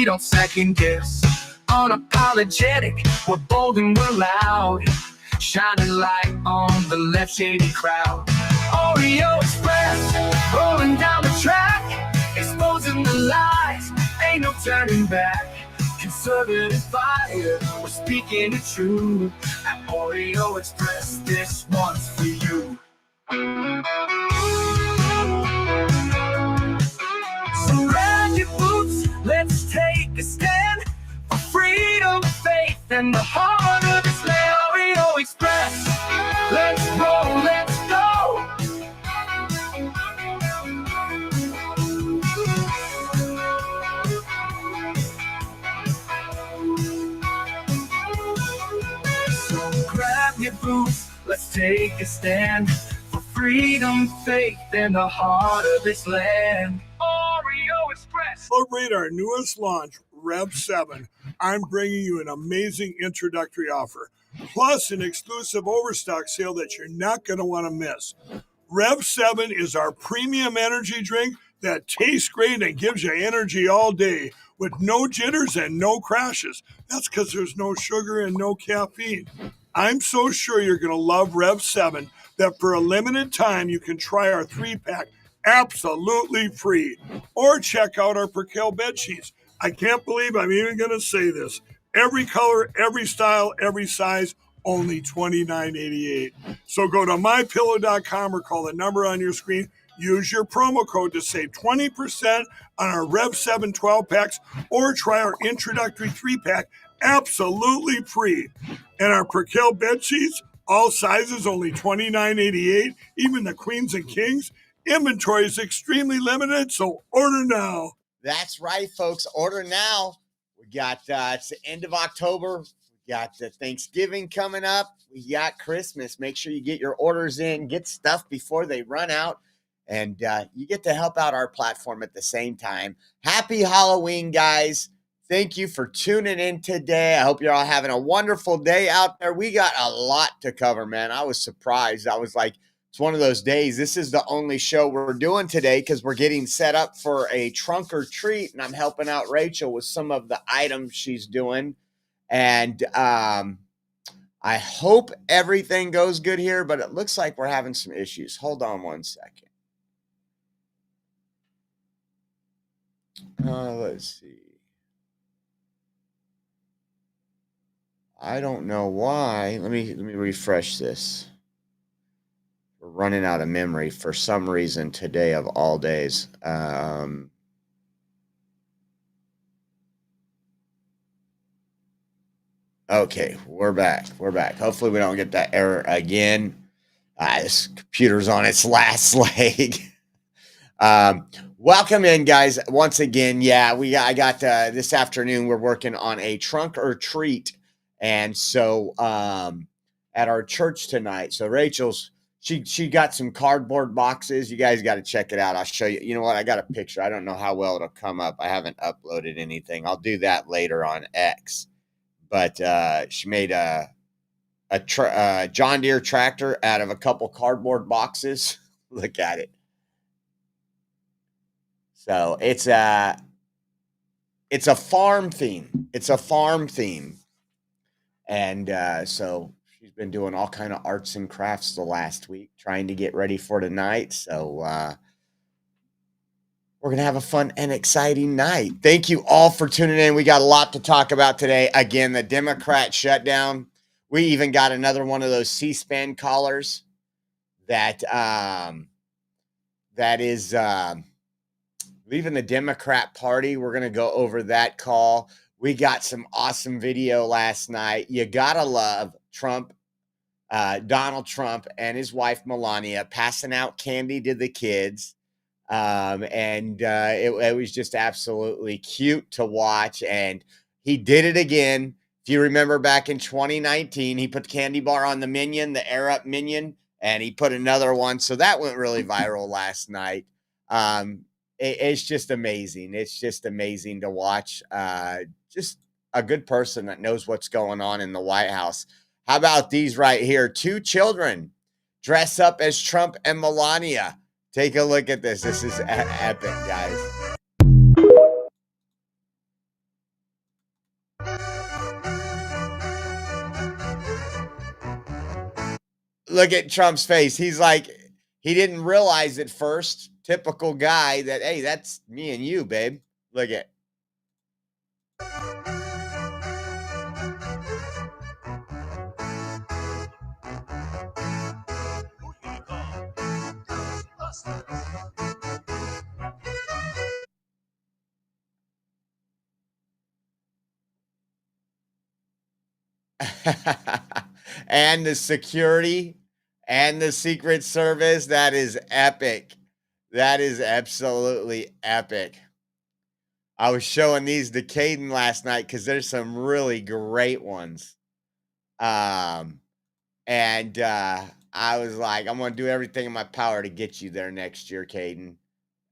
we don't second guess. Unapologetic, we're bold and we're loud, shining light on the left shady crowd. Oreo Express, rolling down the track, exposing the lies, ain't no turning back. Conservative fire, we're speaking the truth. At Oreo Express, this one's for you. So grab your boots, let's take a stand for freedom, faith, and the heart of this land. Oreo Express, let's roll, let's go. So grab your boots, let's take a stand for freedom, faith, and the heart of this land. Oreo Express. Celebrate our newest launch, Rev 7. I'm bringing you an amazing introductory offer, plus an exclusive overstock sale that you're not going to want to miss. Rev 7 is our premium energy drink that tastes great and gives you energy all day with no jitters and no crashes. That's because there's no sugar and no caffeine. I'm so sure you're going to love Rev 7 that for a limited time you can try our 3-pack absolutely free. Or check out our Percale bed sheets. I can't believe I'm even going to say this. Every color, every style, every size, only $29.88. So go to mypillow.com or call the number on your screen. Use your promo code to save 20% on our Rev 7 12-packs or try our introductory 3-pack absolutely free. And our Percale bed sheets, all sizes, only $29.88, even the queens and kings. Inventory is extremely limited, so order now. That's right, folks. Order now. We got, it's the end of October. We got Thanksgiving coming up. We got Christmas. Make sure you get your orders in, get stuff before they run out, and you get to help out our platform at the same time. Happy Halloween, guys. Thank you for tuning in today. I hope you're all having a wonderful day out there. We got a lot to cover, man. I was surprised. I was like, it's one of those days. This is the only show we're doing today because we're getting set up for a trunk or treat, and I'm helping out Rachel with some of the items she's doing. And I hope everything goes good here, but it looks like we're having some issues. Hold on one second. Let's see. I don't know why. Let me refresh this. We're running out of memory for some reason today of all days. Okay, we're back. Hopefully we don't get that error again. This computer's on its last leg. Welcome in, guys. Once again, yeah, I got this afternoon, we're working on a trunk or treat. And so at our church tonight, so Rachel's, she got some cardboard boxes. You guys got to check it out. I'll show you. You know what? I got a picture. I don't know how well it'll come up. I haven't uploaded anything. I'll do that later on X. But she made a John Deere tractor out of a couple cardboard boxes. Look at it. So it's a farm theme. It's a farm theme. And so she's been doing all kind of arts and crafts the last week, trying to get ready for tonight. So we're going to have a fun and exciting night. Thank you all for tuning in. We got a lot to talk about today. Again, the Democrat shutdown. We even got another one of those C-SPAN callers that is leaving the Democrat Party. We're going to go over that call. We got some awesome video last night. You got to love Trump, Donald Trump and his wife, Melania, passing out candy to the kids. It was just absolutely cute to watch. And he did it again. If you remember back in 2019, he put the candy bar on the Minion, the Air Up Minion, and he put another one. So that went really viral last night. It's just amazing. It's just amazing to watch. Just a good person that knows what's going on in the White House. How about these right here? 2 children dress up as Trump and Melania. Take a look at this. This is epic, guys. Look at Trump's face. He's like, he didn't realize at first, typical guy, that, hey, that's me and you, babe. Look at. And the security and the Secret Service. That is epic. That is absolutely epic. I was showing these to Caden last night because there's some really great ones. Um, and I was like, I'm going to do everything in my power to get you there next year, Caden.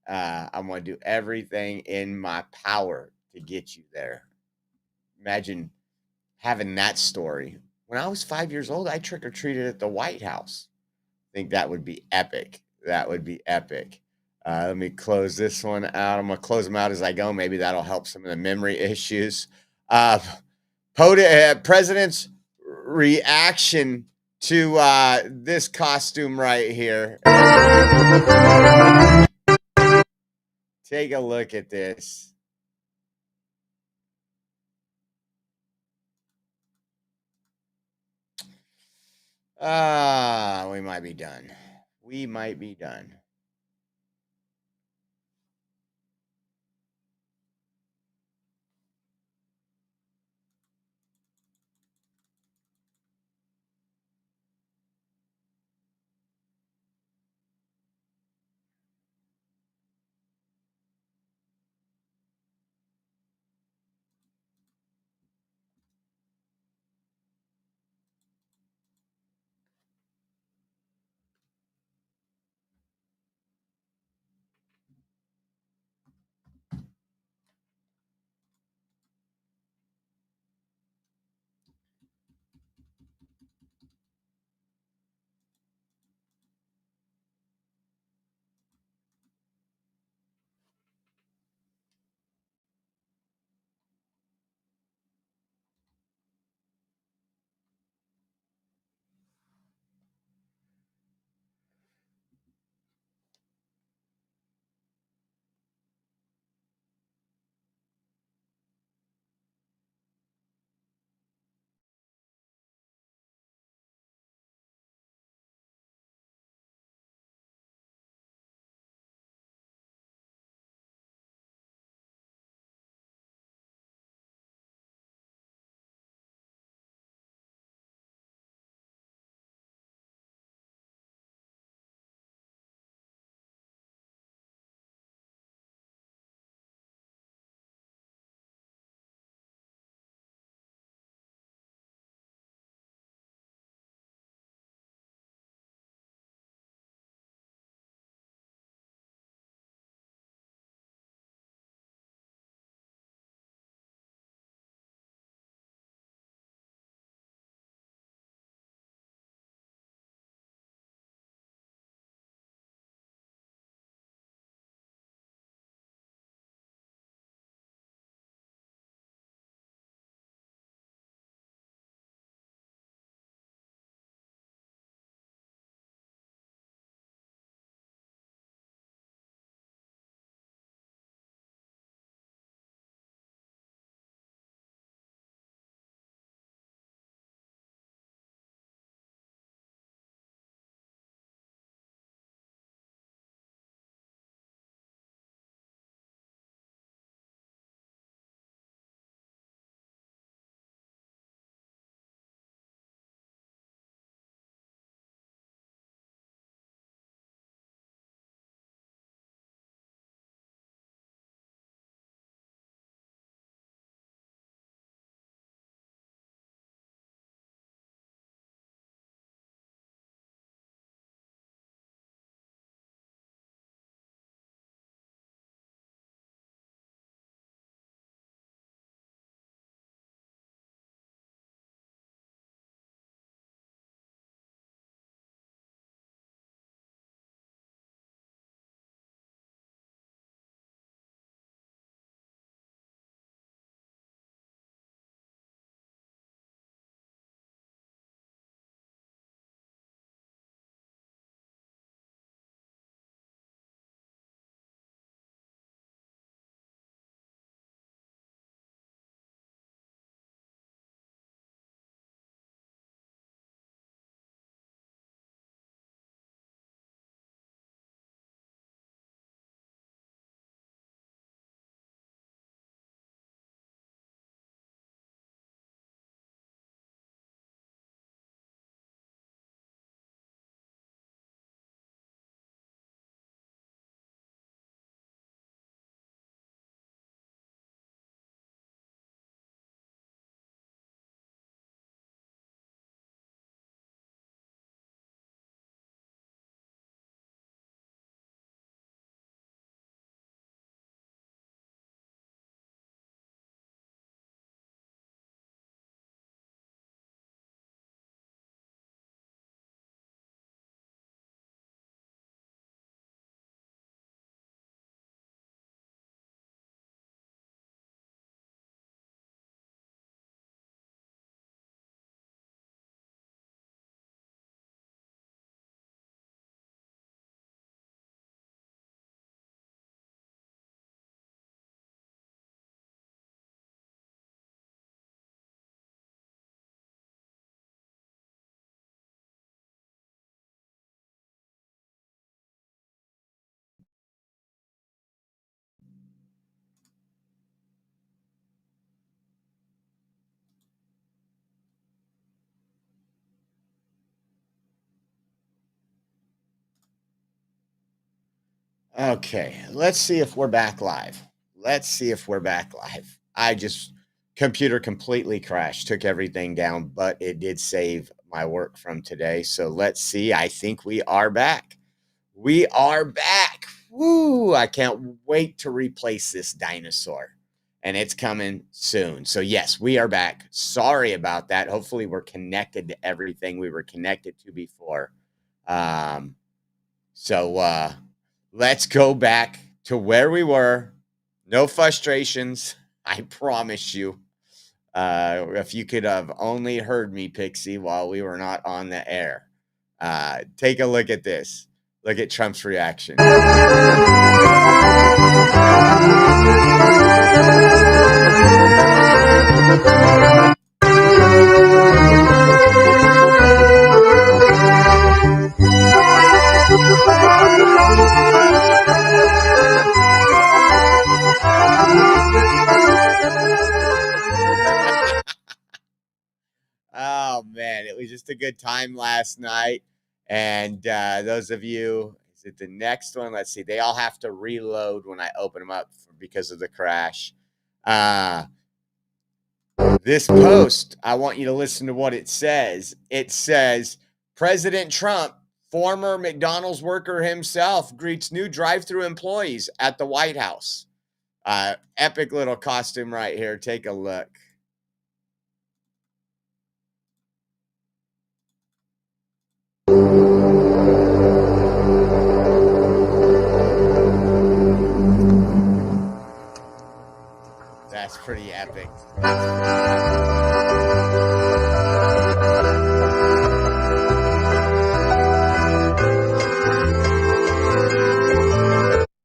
I'm going to do everything in my power to get you there. Imagine having that story. When I was 5 years old, I trick or treated at the White House. I think that would be epic. That would be epic. Let me close this one out. I'm going to close them out as I go. Maybe that'll help some of the memory issues. President's reaction to this costume right here. Take a look at this. We might be done. We might be done. Okay, let's see if we're back live. Let's see if we're back live. I just computer completely crashed, took everything down, but it did save my work from today. So let's see. I think we are back. We are back. Woo! I can't wait to replace this dinosaur. And it's coming soon. So yes, we are back. Sorry about that. Hopefully we're connected to everything we were connected to before. Um so let's go back to where we were. No frustrations. I promise you. If you could have only heard me, Pixie, while we were not on the air. Take a look at this. Look at Trump's reaction. Oh man, it was just a good time last night. And those of you, is it the next one? Let's see. They all have to reload when I open them up because of the crash. This post, I want you to listen to what it says. It says, President Trump, former McDonald's worker himself, greets new drive-through employees at the White House. Epic little costume right here. Take a look. That's pretty epic.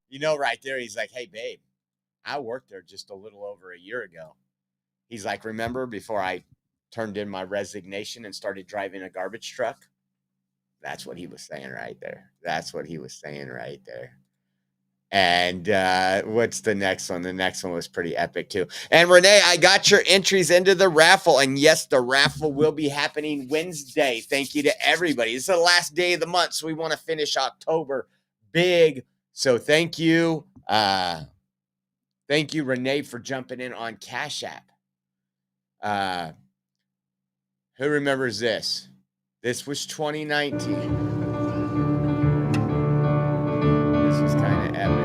You know, right there, he's like, hey, babe, I worked there just a little over a year ago. He's like, remember before I turned in my resignation and started driving a garbage truck? That's what he was saying right there. That's what he was saying right there. And what's the next one? The next one was pretty epic too. And Renee, I got your entries into the raffle. And yes, the raffle will be happening Wednesday. Thank you to everybody. It's the last day of the month, so we want to finish October big. So thank you. Thank you, Renee, for jumping in on Cash App. Who remembers this? This was 2019. This is kind of epic.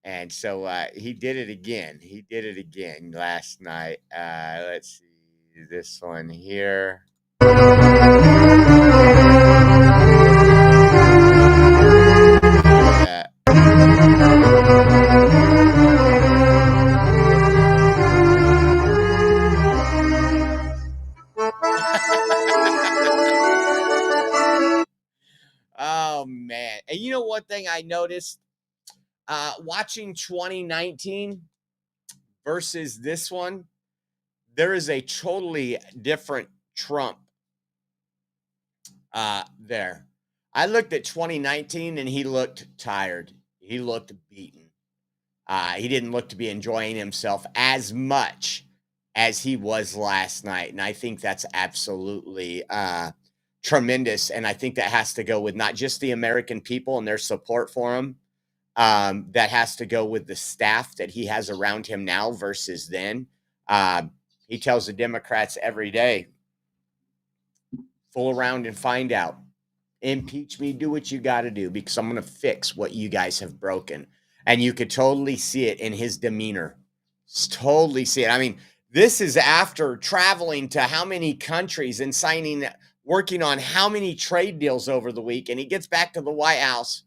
And so he did it again. He did it again last night. Let's see this one here. Oh man. And you know one thing I noticed watching 2019 versus this one, there is a totally different Trump there. I looked at 2019 and he looked tired. He looked beaten. He didn't look to be enjoying himself as much as he was last night. And I think that's absolutely tremendous. And I think that has to go with not just the American people and their support for him. That has to go with the staff that he has around him now versus then. He tells the Democrats every day, fool around and find out. Impeach me, do what you got to do because I'm going to fix what you guys have broken. And you could totally see it in his demeanor. Totally see it. I mean, this is after traveling to how many countries and working on how many trade deals over the week. And he gets back to the White House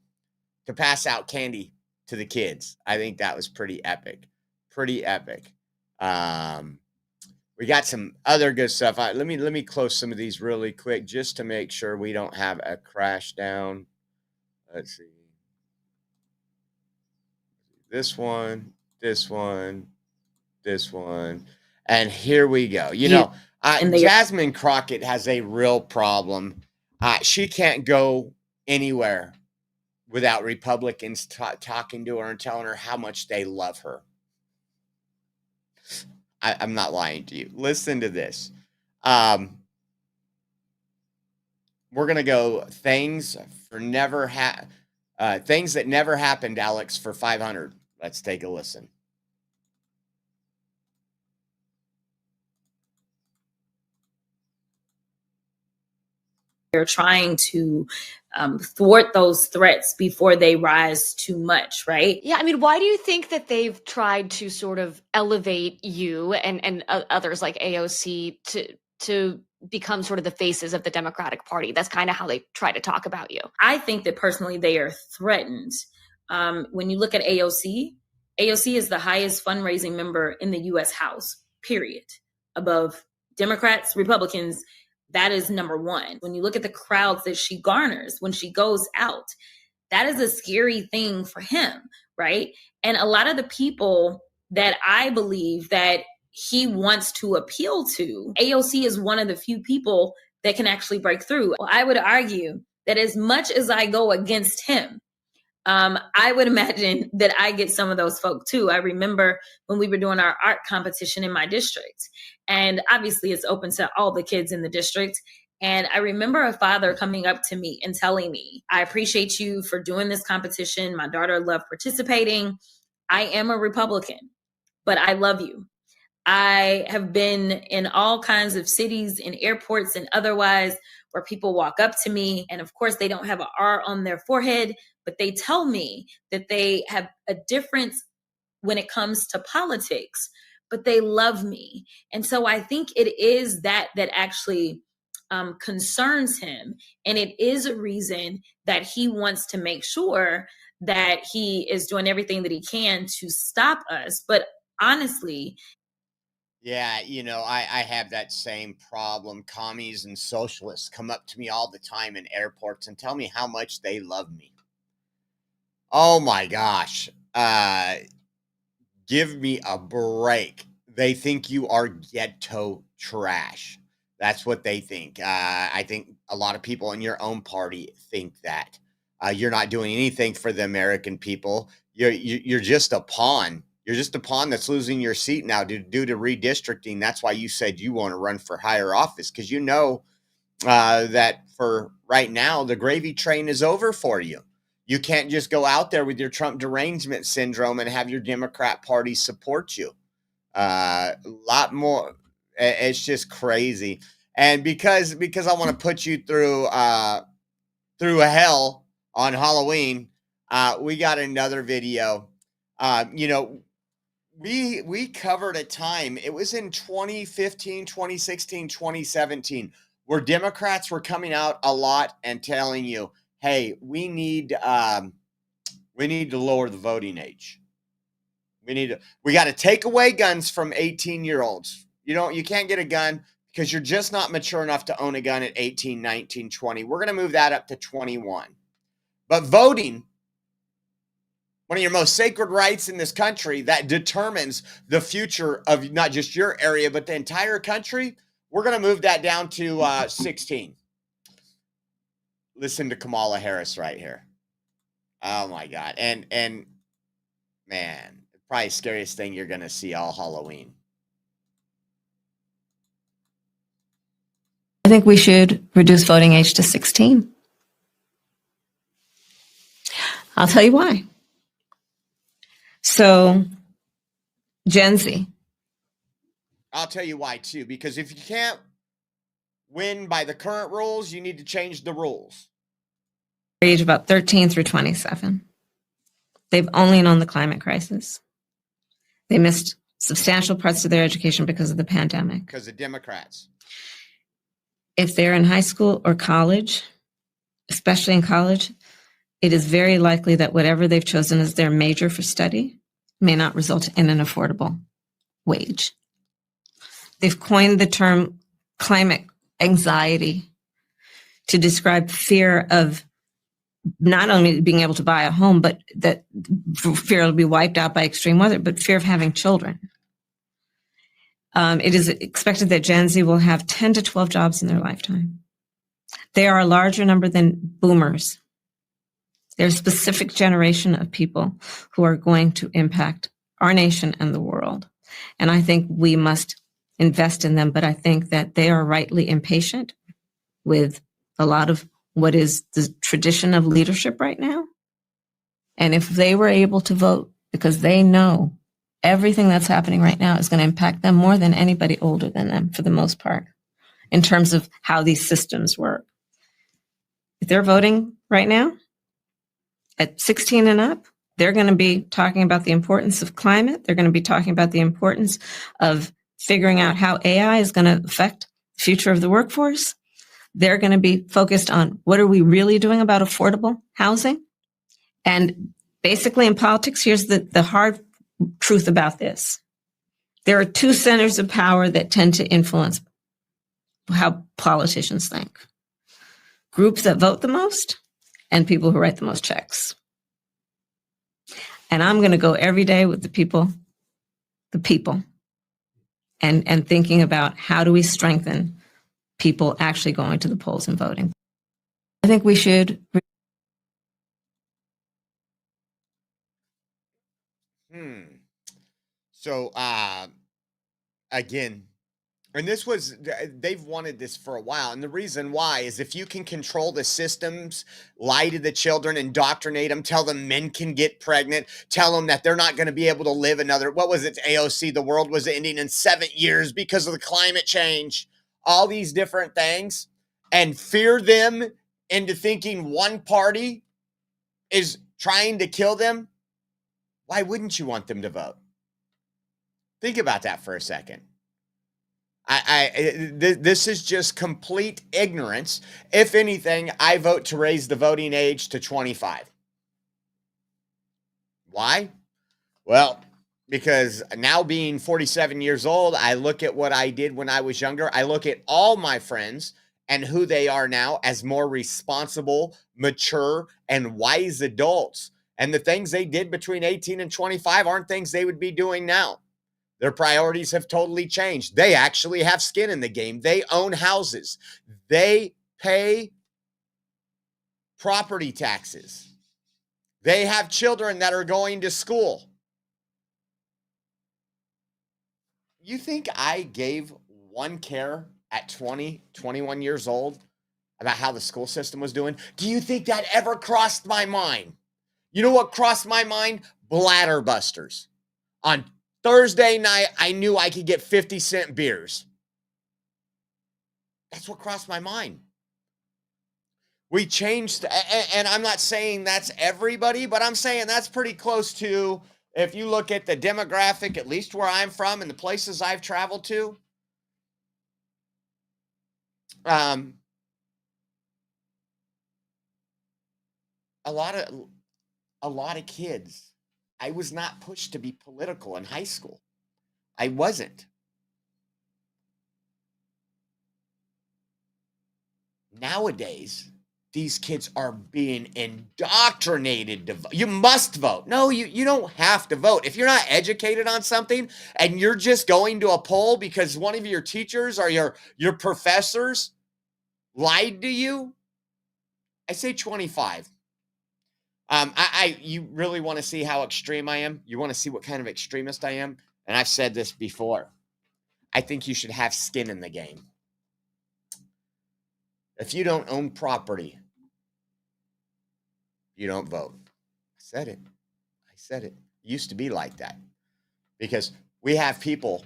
to pass out candy to the kids. I think that was pretty epic. Pretty epic. We got some other good stuff. Let me close some of these really quick just to make sure we don't have a crash down. Let's see. This one. this one, this one, and here we go. And Jasmine Crockett has a real problem. She can't go anywhere without Republicans talking to her and telling her how much they love her. I'm not lying to you. Listen to this. We're gonna go things that never happened, Alex, for 500. Let's take a listen. they're trying to thwart those threats before they rise too much, right? Yeah, I mean, why do you think that they've tried to sort of elevate you and others like AOC to become sort of the faces of the Democratic Party? That's kind of how they try to talk about you. I think that personally they are threatened. When you look at AOC is the highest fundraising member in the U.S. House, period. Above Democrats, Republicans, that is number one. When you look at the crowds that she garners when she goes out, that is a scary thing for him, right? And a lot of the people that I believe that he wants to appeal to, AOC is one of the few people that can actually break through. Well, I would argue that as much as I go against him, I would imagine that I get some of those folk too. I remember when we were doing our art competition in my district, and obviously it's open to all the kids in the district. And I remember a father coming up to me and telling me, I appreciate you for doing this competition. My daughter loved participating. I am a Republican, but I love you. I have been in all kinds of cities, in airports and otherwise, where people walk up to me. And of course, they don't have an R on their forehead, but they tell me that they have a difference when it comes to politics, but they love me. And so I think it is that actually concerns him. And it is a reason that he wants to make sure that he is doing everything that he can to stop us. But honestly, yeah, I have that same problem. Commies and socialists come up to me all the time in airports and tell me how much they love me. Oh my gosh. Give me a break. They think you are ghetto trash. That's what they think. I think a lot of people in your own party think that. You're not doing anything for the American people. You're just a pawn. You're just a pawn that's losing your seat now due to redistricting. That's why you said you want to run for higher office, because you know that for right now, the gravy train is over for you. You can't just go out there with your Trump derangement syndrome and have your Democrat Party support you. A lot more. It's just crazy. And because I want to put you through hell on Halloween, we got another video. We covered a time, it was in 2015, 2016, 2017, where Democrats were coming out a lot and telling you, hey, we need to lower the voting age. We got to take away guns from 18-year-olds. You can't get a gun because you're just not mature enough to own a gun at 18, 19, 20. We're going to move that up to 21. But voting, one of your most sacred rights in this country that determines the future of not just your area, but the entire country, we're going to move that down to 16. Listen to Kamala Harris right here. Oh my God. And man, probably the scariest thing you're going to see all Halloween. I think we should reduce voting age to 16. I'll tell you why. So, Gen Z. I'll tell you why too, because if you can't win by the current rules, you need to change the rules. Age about 13 through 27. They've only known the climate crisis. They missed substantial parts of their education because of the pandemic. Because of Democrats. If they're in high school or college, especially in college, it is very likely that whatever they've chosen as their major for study may not result in an affordable wage. They've coined the term climate anxiety to describe fear of not only being able to buy a home, but that fear will be wiped out by extreme weather, but fear of having children. It is expected that Gen Z will have 10 to 12 jobs in their lifetime. They are a larger number than boomers. They're a specific generation of people who are going to impact our nation and the world. And I think we must invest in them, but I think that they are rightly impatient with a lot of what is the tradition of leadership right now. And if they were able to vote, because they know everything that's happening right now is going to impact them more than anybody older than them for the most part, in terms of how these systems work. If they're voting right now at 16 and up, they're going to be talking about the importance of climate. They're going to be talking about the importance of figuring out how AI is going to affect the future of the workforce. They're going to be focused on what are we really doing about affordable housing? And basically in politics, here's the hard truth about this. There are two centers of power that tend to influence how politicians think. Groups that vote the most and people who write the most checks. And I'm going to go every day with the people, and thinking about how do we strengthen people actually going to the polls and voting. I think we should. So, again, and they've wanted this for a while. And the reason why is if you can control the systems, lie to the children, indoctrinate them, tell them men can get pregnant, tell them that they're not going to be able to live another, what was it, AOC, the world was ending in 7 years because of the climate change, all these different things, and fear them into thinking one party is trying to kill them. Why wouldn't you want them to vote? Think about that for a second. This is just complete ignorance. If anything, I vote to raise the voting age to 25. Why? Well, because now being 47 years old, I look at what I did when I was younger. I look at all my friends and who they are now as more responsible, mature, and wise adults. And the things they did between 18 and 25 aren't things they would be doing now. Their priorities have totally changed. They actually have skin in the game. They own houses. They pay property taxes. They have children that are going to school. You think I gave one care at 20, 21 years old about how the school system was doing? Do you think that ever crossed my mind? You know what crossed my mind? Bladder busters. On Thursday night, I knew I could get 50-cent beers. That's what crossed my mind. We changed, and I'm not saying that's everybody, but I'm saying that's pretty close to, if you look at the demographic, at least where I'm from and the places I've traveled to, a lot of kids. I was not pushed to be political in high school. I wasn't. Nowadays, these kids are being indoctrinated to vote. You must vote. No, you don't have to vote. If you're not educated on something and you're just going to a poll because one of your teachers or your professors lied to you, I say 25. You really want to see how extreme I am? You want to see what kind of extremist I am? And I've said this before. I think you should have skin in the game. If you don't own property, you don't vote. I said it. It used to be like that. Because we have people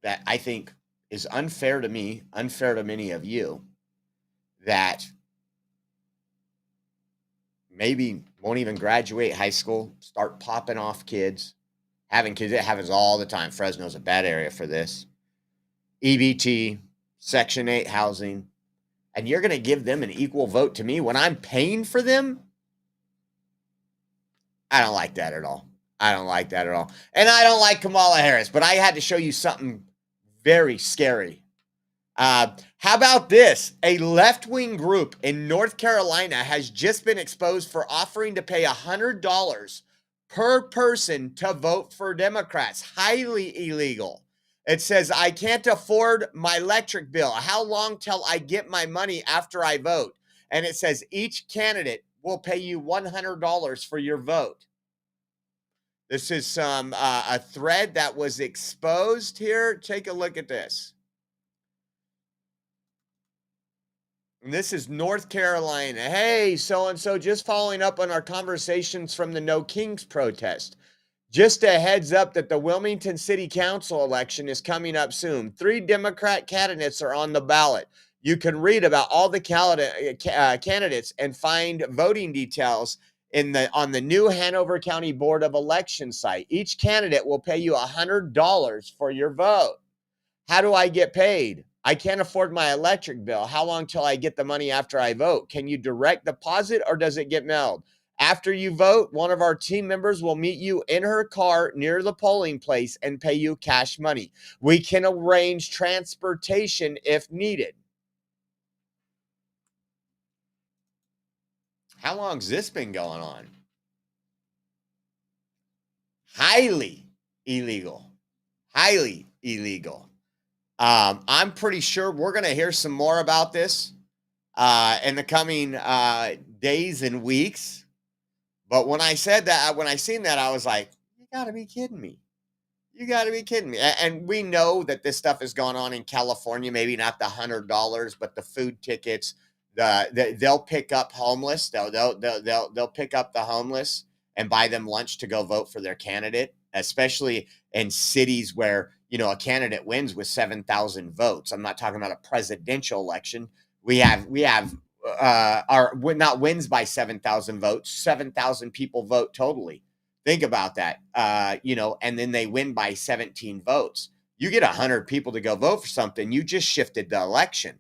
that I think is unfair to me, unfair to many of you, that maybe won't even graduate high school, start popping off kids, having kids. It happens all the time. Fresno's a bad area for this. EBT, Section 8 housing, and you're going to give them an equal vote to me when I'm paying for them? I don't like that at all. I don't like that at all. And I don't like Kamala Harris, but I had to show you something very scary. How about this? A left-wing group in North Carolina has just been exposed for offering to pay $100 per person to vote for Democrats. Highly illegal. It says, I can't afford my electric bill. How long till I get my money after I vote? And it says each candidate will pay you $100 for your vote. This is a thread that was exposed here. Take a look at this. And this is North Carolina. Hey, so-and-so, just following up on our conversations from the No Kings protest. Just a heads up that the Wilmington City Council election is coming up soon. 3 Democrat candidates are on the ballot. You can read about all the candidates and find voting details on the new Hanover County Board of Elections site. Each candidate will pay you $100 for your vote. How do I get paid? I can't afford my electric bill. How long till I get the money after I vote? Can you direct deposit or does it get mailed? After you vote, one of our team members will meet you in her car near the polling place and pay you cash money. We can arrange transportation if needed. How long's this been going on? Highly illegal. Highly illegal. I'm pretty sure we're going to hear some more about this in the coming days and weeks. But when I said that, when I seen that, I was like, you got to be kidding me. You got to be kidding me. And we know that this stuff has gone on in California, maybe not the $100, but the food tickets, they'll pick up homeless. They'll pick up the homeless and buy them lunch to go vote for their candidate, especially in cities where, a candidate wins with 7,000 votes. I'm not talking about a presidential election. We have not wins by 7,000 votes, 7,000 people vote totally. Think about that, and then they win by 17 votes. You get 100 people to go vote for something, you just shifted the election.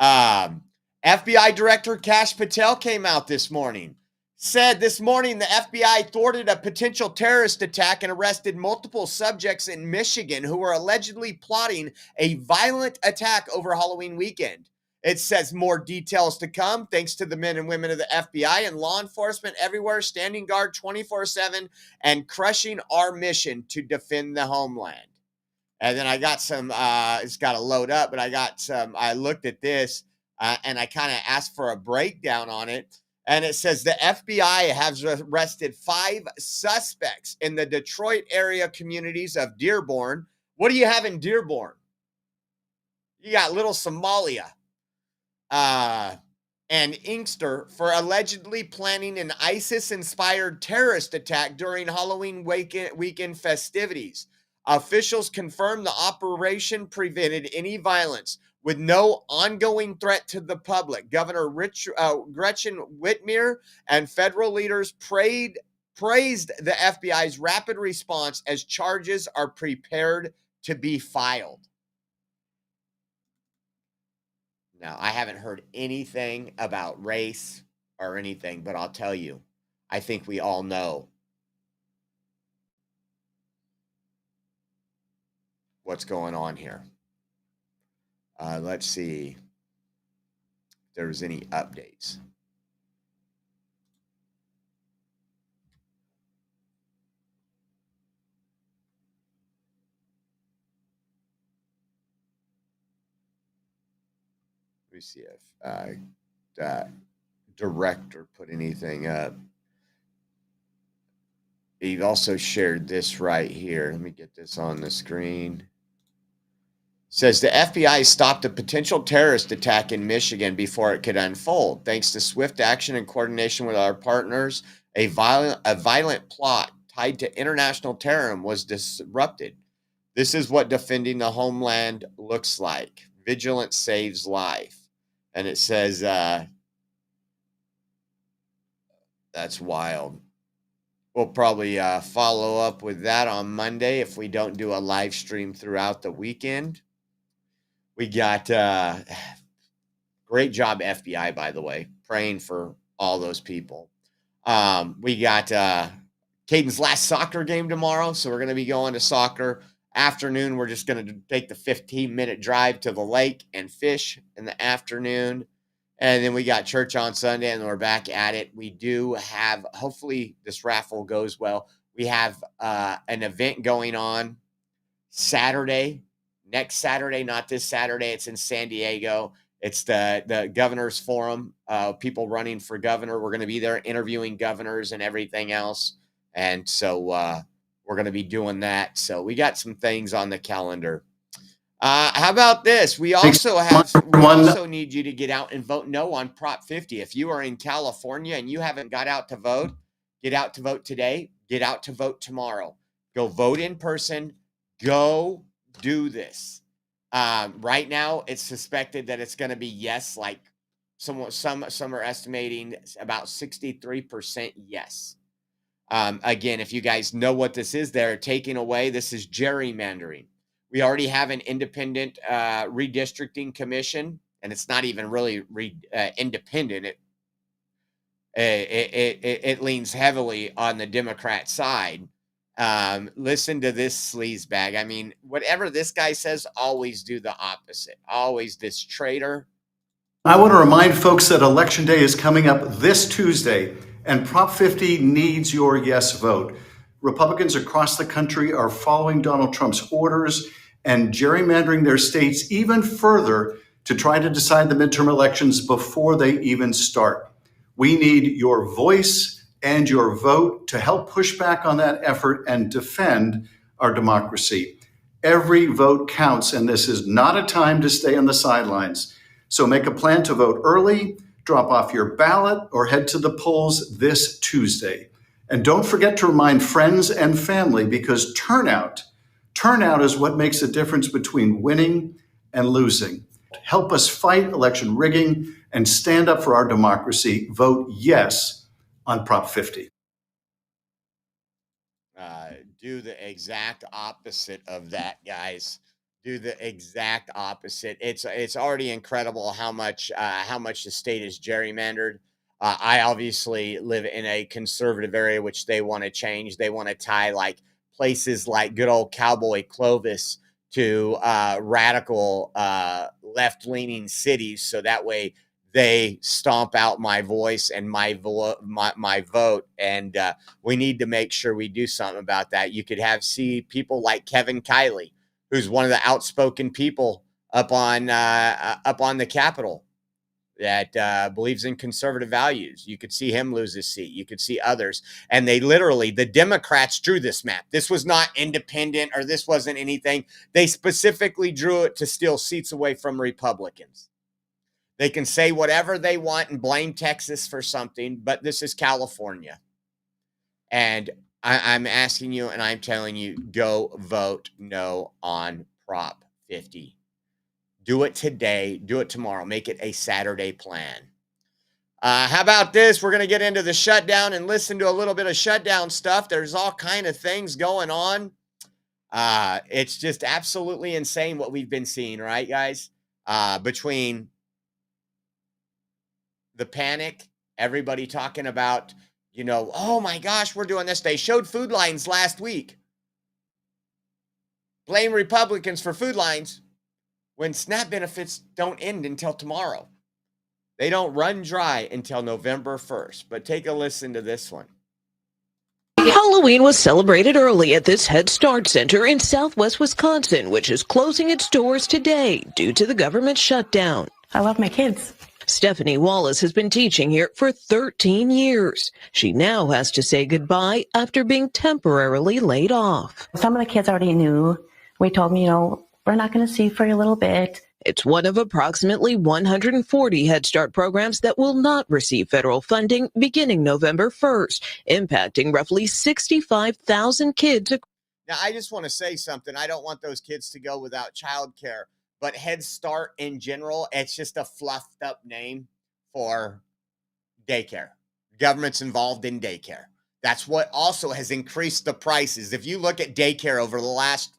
FBI Director Kash Patel came out this morning. Said this morning the FBI thwarted a potential terrorist attack and arrested multiple subjects in Michigan who were allegedly plotting a violent attack over Halloween weekend. It says more details to come thanks to the men and women of the FBI and law enforcement everywhere standing guard 24/7 and crushing our mission to defend the homeland. And then I got some, it's got to load up, but I looked at this and I kind of asked for a breakdown on it. And it says the FBI has arrested 5 suspects in the Detroit area communities of Dearborn. What do you have in Dearborn? You got Little Somalia and Inkster for allegedly planning an ISIS-inspired terrorist attack during Halloween weekend festivities. Officials confirmed the operation prevented any violence with no ongoing threat to the public. Governor Gretchen Whitmer and federal leaders praised the FBI's rapid response as charges are prepared to be filed. Now, I haven't heard anything about race or anything, but I'll tell you, I think we all know what's going on here. Let's see if there's any updates. Let me see if the director put anything up. He also shared this right here. Let me get this on the screen. Says the FBI stopped a potential terrorist attack in Michigan before it could unfold. Thanks to swift action and coordination with our partners, a violent plot tied to international terrorism was disrupted. This is what defending the homeland looks like. Vigilance saves life. And it says, that's wild. We'll probably follow up with that on Monday if we don't do a live stream throughout the weekend. We got great job, FBI, by the way, praying for all those people. We got Caden's last soccer game tomorrow, so we're going to be going to soccer. Afternoon, we're just going to take the 15-minute drive to the lake and fish in the afternoon. And then we got church on Sunday, and we're back at it. We do have, hopefully this raffle goes well. We have an event going on Saturday, next Saturday, not this Saturday. It's in San Diego. It's the Governor's Forum, people running for governor. We're going to be there interviewing governors and everything else. And so we're going to be doing that. So we got some things on the calendar. How about this? We also need you to get out and vote no on Prop 50. If you are in California and you haven't got out to vote, get out to vote today. Get out to vote tomorrow. Go vote in person. Go do this. Right now, it's suspected that it's going to be yes, like some are estimating about 63% yes. Again, if you guys know what this is, they're taking away. This is gerrymandering. We already have an independent redistricting commission, and it's not even really independent. It leans heavily on the Democrat side. Listen to this sleazebag. I mean, whatever this guy says, always do the opposite. Always this traitor. I want to remind folks that Election Day is coming up this Tuesday, and Prop 50 needs your yes vote. Republicans across the country are following Donald Trump's orders and gerrymandering their states even further to try to decide the midterm elections before they even start. We need your voice and your vote to help push back on that effort and defend our democracy. Every vote counts, and this is not a time to stay on the sidelines. So make a plan to vote early, drop off your ballot, or head to the polls this Tuesday. And don't forget to remind friends and family, because turnout is what makes the difference between winning and losing. Help us fight election rigging and stand up for our democracy. Vote yes on Prop 50. Do the exact opposite of that, guys. Do the exact opposite. It's already incredible how much the state is gerrymandered. I obviously live in a conservative area, which they want to change. They want to tie like places like good old Cowboy Clovis to radical left-leaning cities, so that way they stomp out my voice and my vote. And we need to make sure we do something about that. You could see people like Kevin Kiley, who's one of the outspoken people up on the Capitol that believes in conservative values. You could see him lose his seat. You could see others. And the Democrats drew this map. This was not independent, or this wasn't anything. They specifically drew it to steal seats away from Republicans. They can say whatever they want and blame Texas for something, but this is California. And I'm asking you, and I'm telling you, go vote no on Prop 50. Do it today. Do it tomorrow. Make it a Saturday plan. How about this? We're going to get into the shutdown and listen to a little bit of shutdown stuff. There's all kind of things going on. It's just absolutely insane what we've been seeing, right, guys? Between the panic, everybody talking about, oh my gosh, we're doing this. They showed food lines last week. Blame Republicans for food lines when SNAP benefits don't end until tomorrow. They don't run dry until November 1st. But take a listen to this one. Halloween was celebrated early at this Head Start Center in southwest Wisconsin, which is closing its doors today due to the government shutdown. I love my kids. Stephanie Wallace has been teaching here for 13 years. She now has to say goodbye after being temporarily laid off. Some of the kids already knew. We told them, we're not going to see you for a little bit. It's one of approximately 140 Head Start programs that will not receive federal funding beginning November 1st, impacting roughly 65,000 kids. Now, I just want to say something. I don't want those kids to go without childcare, but Head Start in general, it's just a fluffed up name for daycare. Government's involved in daycare. That's what also has increased the prices. If you look at daycare over the last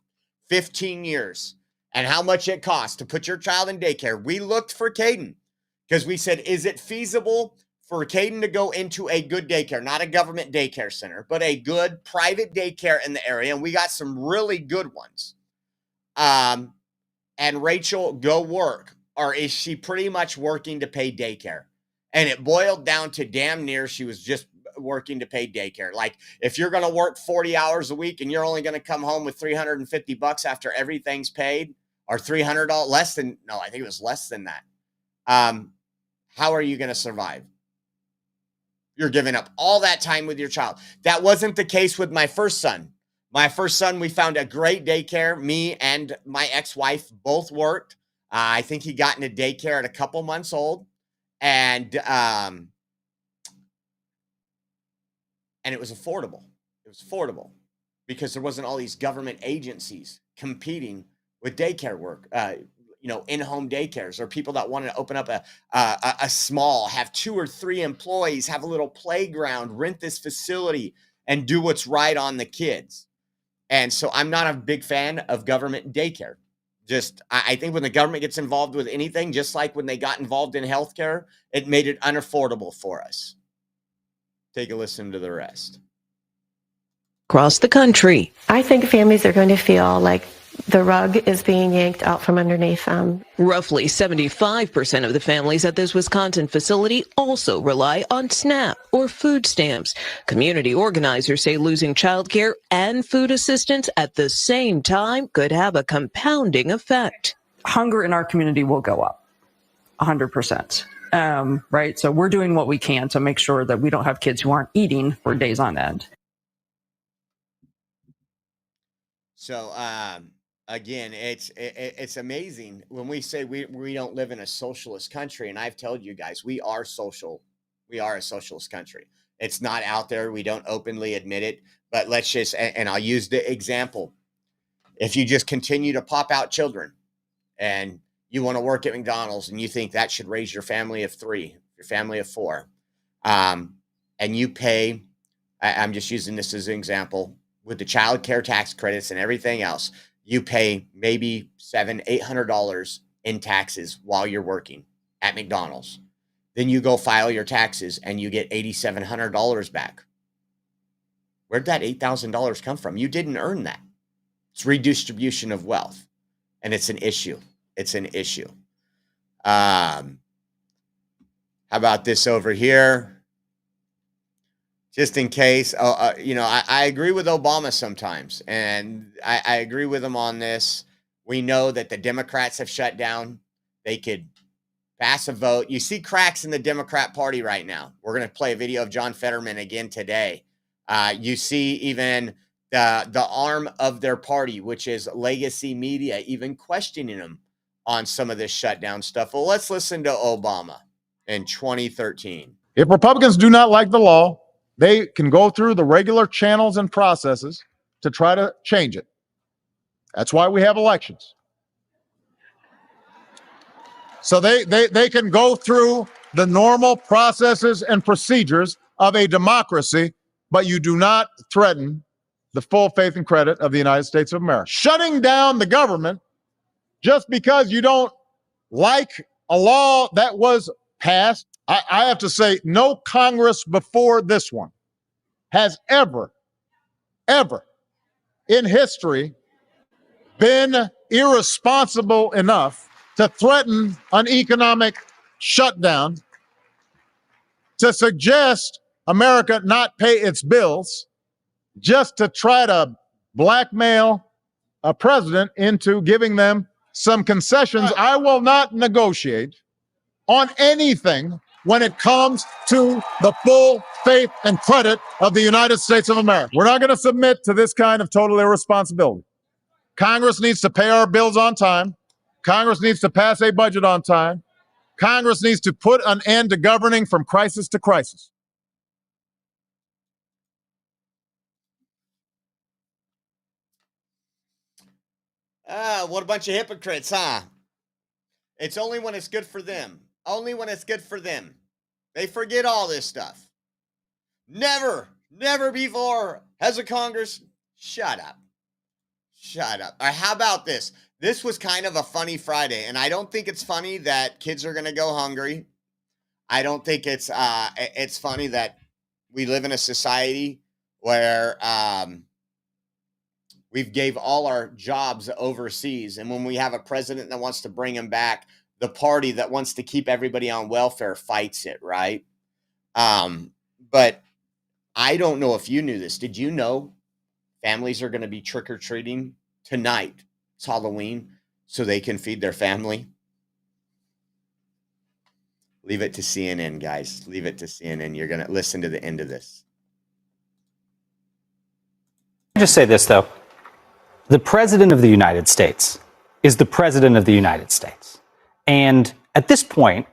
15 years and how much it costs to put your child in daycare, we looked for Caden because we said, is it feasible for Caden to go into a good daycare, not a government daycare center, but a good private daycare in the area? And we got some really good ones. and Rachel go work, or is she pretty much working to pay daycare? And it boiled down to damn near she was just working to pay daycare. Like, if you're going to work 40 hours a week and you're only going to come home with $350 after everything's paid, or $300 less than, no, I think it was less than that. How are you going to survive? You're giving up all that time with your child. That wasn't the case with my first son. My first son, we found a great daycare. Me and my ex-wife both worked. I think he got into daycare at a couple months old. And it was affordable. It was affordable because there wasn't all these government agencies competing with daycare work, in-home daycares, or people that wanted to open up a small, have 2 or 3 employees, have a little playground, rent this facility, and do what's right on the kids. And so I'm not a big fan of government daycare. I think when the government gets involved with anything, just like when they got involved in healthcare, it made it unaffordable for us. Take a listen to the rest. Across the country, I think families are going to feel like the rug is being yanked out from underneath them. roughly 75% of the families at this Wisconsin facility also rely on SNAP or food stamps. Community organizers say losing childcare and food assistance at the same time could have a compounding effect. Hunger in our community will go up 100%. Right? So we're doing what we can to make sure that we don't have kids who aren't eating for days on end. So, again, it's amazing when we say we don't live in a socialist country, and I've told you guys we are social. We are a socialist country. It's not out there. We don't openly admit it, but let's just, and I'll use the example. If you just continue to pop out children and you want to work at McDonald's and you think that should raise your family of 3, your family of 4, and you pay, I'm just using this as an example, with the child care tax credits and everything else, you pay maybe $700-800 in taxes while you're working at McDonald's. Then you go file your taxes and you get $8,700 back. Where'd that $8,000 come from? You didn't earn that. It's redistribution of wealth, and it's an issue. It's an issue. How about this over here? Just in case, I agree with Obama sometimes, and I agree with him on this. We know that the Democrats have shut down. They could pass a vote. You see cracks in the Democrat Party right now. We're going to play a video of John Fetterman again today. You see even the arm of their party, which is Legacy Media, even questioning them on some of this shutdown stuff. Well, let's listen to Obama in 2013. If Republicans do not like the law, they can go through the regular channels and processes to try to change it. That's why we have elections. So they can go through the normal processes and procedures of a democracy, but you do not threaten the full faith and credit of the United States of America. Shutting down the government just because you don't like a law that was passed, I have to say, no Congress before this one has ever in history been irresponsible enough to threaten an economic shutdown, to suggest America not pay its bills, just to try to blackmail a president into giving them some concessions. I will not negotiate on anything when it comes to the full faith and credit of the United States of America. We're not going to submit to this kind of total irresponsibility. Congress needs to pay our bills on time. Congress needs to pass a budget on time. Congress needs to put an end to governing from crisis to crisis. What a bunch of hypocrites, huh? It's only when it's good for them. Only when it's good for them. They forget all this stuff. Never before has a Congress. Shut up. Shut up. All right, how about this? This was kind of a funny Friday, and I don't think it's funny that kids are going to go hungry. I don't think it's funny that we live in a society where We've gave all our jobs overseas. And when we have a president that wants to bring them back, the party that wants to keep everybody on welfare fights it, right? But I don't know if you knew this. Did you know families are going to be trick-or-treating tonight? It's Halloween, so they can feed their family. Leave it to CNN, guys. Leave it to CNN. You're going to listen to the end of this. Just say this, though. The President of the United States is the President of the United States. And at this point,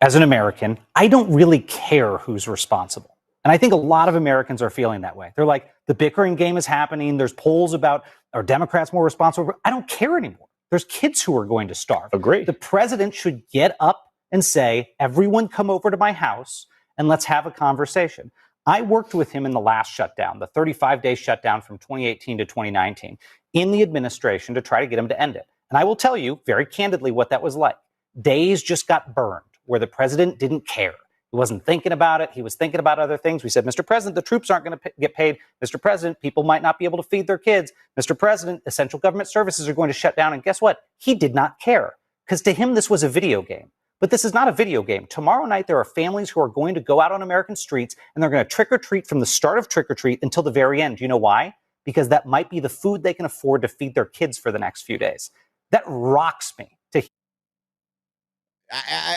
as an American, I don't really care who's responsible. And I think a lot of Americans are feeling that way. They're like, the bickering game is happening. There's polls about, are Democrats more responsible? I don't care anymore. There's kids who are going to starve. Agreed. The president should get up and say, everyone come over to my house and let's have a conversation. I worked with him in the last shutdown, the 35-day shutdown from 2018 to 2019, in the administration to try to get him to end it. And I will tell you very candidly what that was like. Days just got burned where the president didn't care. He wasn't thinking about it. He was thinking about other things. We said, Mr. President, the troops aren't going to get paid. Mr. President, people might not be able to feed their kids. Mr. President, essential government services are going to shut down. And guess what? He did not care, because to him, this was a video game. But this is not a video game. Tomorrow night, there are families who are going to go out on American streets and they're going to trick or treat from the start of trick or treat until the very end. You know why? Because that might be the food they can afford to feed their kids for the next few days. That rocks me to hear.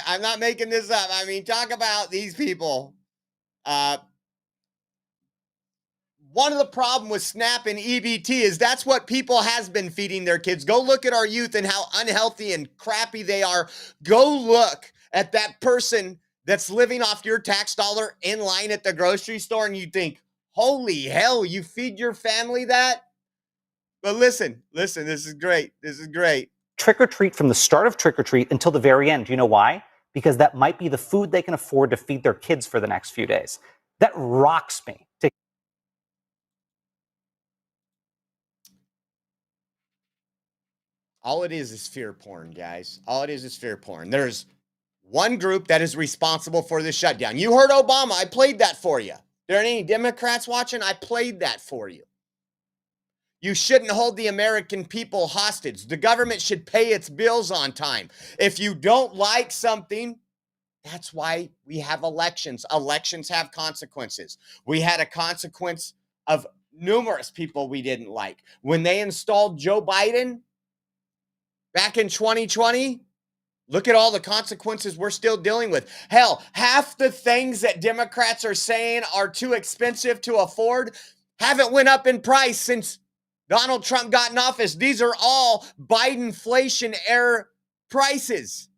I'm not making this up. I mean, talk about these people. One of the problem with SNAP and EBT is that's what people has been feeding their kids. Go look at our youth and how unhealthy and crappy they are. Go look at that person that's living off your tax dollar in line at the grocery store and you think, holy hell, you feed your family that? But listen, this is great. This is great. Trick or treat from the start of trick or treat until the very end. You know why? Because that might be the food they can afford to feed their kids for the next few days. That rocks me to. All it is fear porn, guys. All it is fear porn. There's one group that is responsible for this shutdown. You heard Obama. I played that for you. There aren't any Democrats watching? I played that for you. You shouldn't hold the American people hostage. The government should pay its bills on time. If you don't like something, that's why we have elections. Elections have consequences. We had a consequence of numerous people we didn't like. When they installed Joe Biden back in 2020, look at all the consequences we're still dealing with. Hell, half the things that Democrats are saying are too expensive to afford haven't went up in price since Donald Trump got in office. These are all Bidenflation era prices.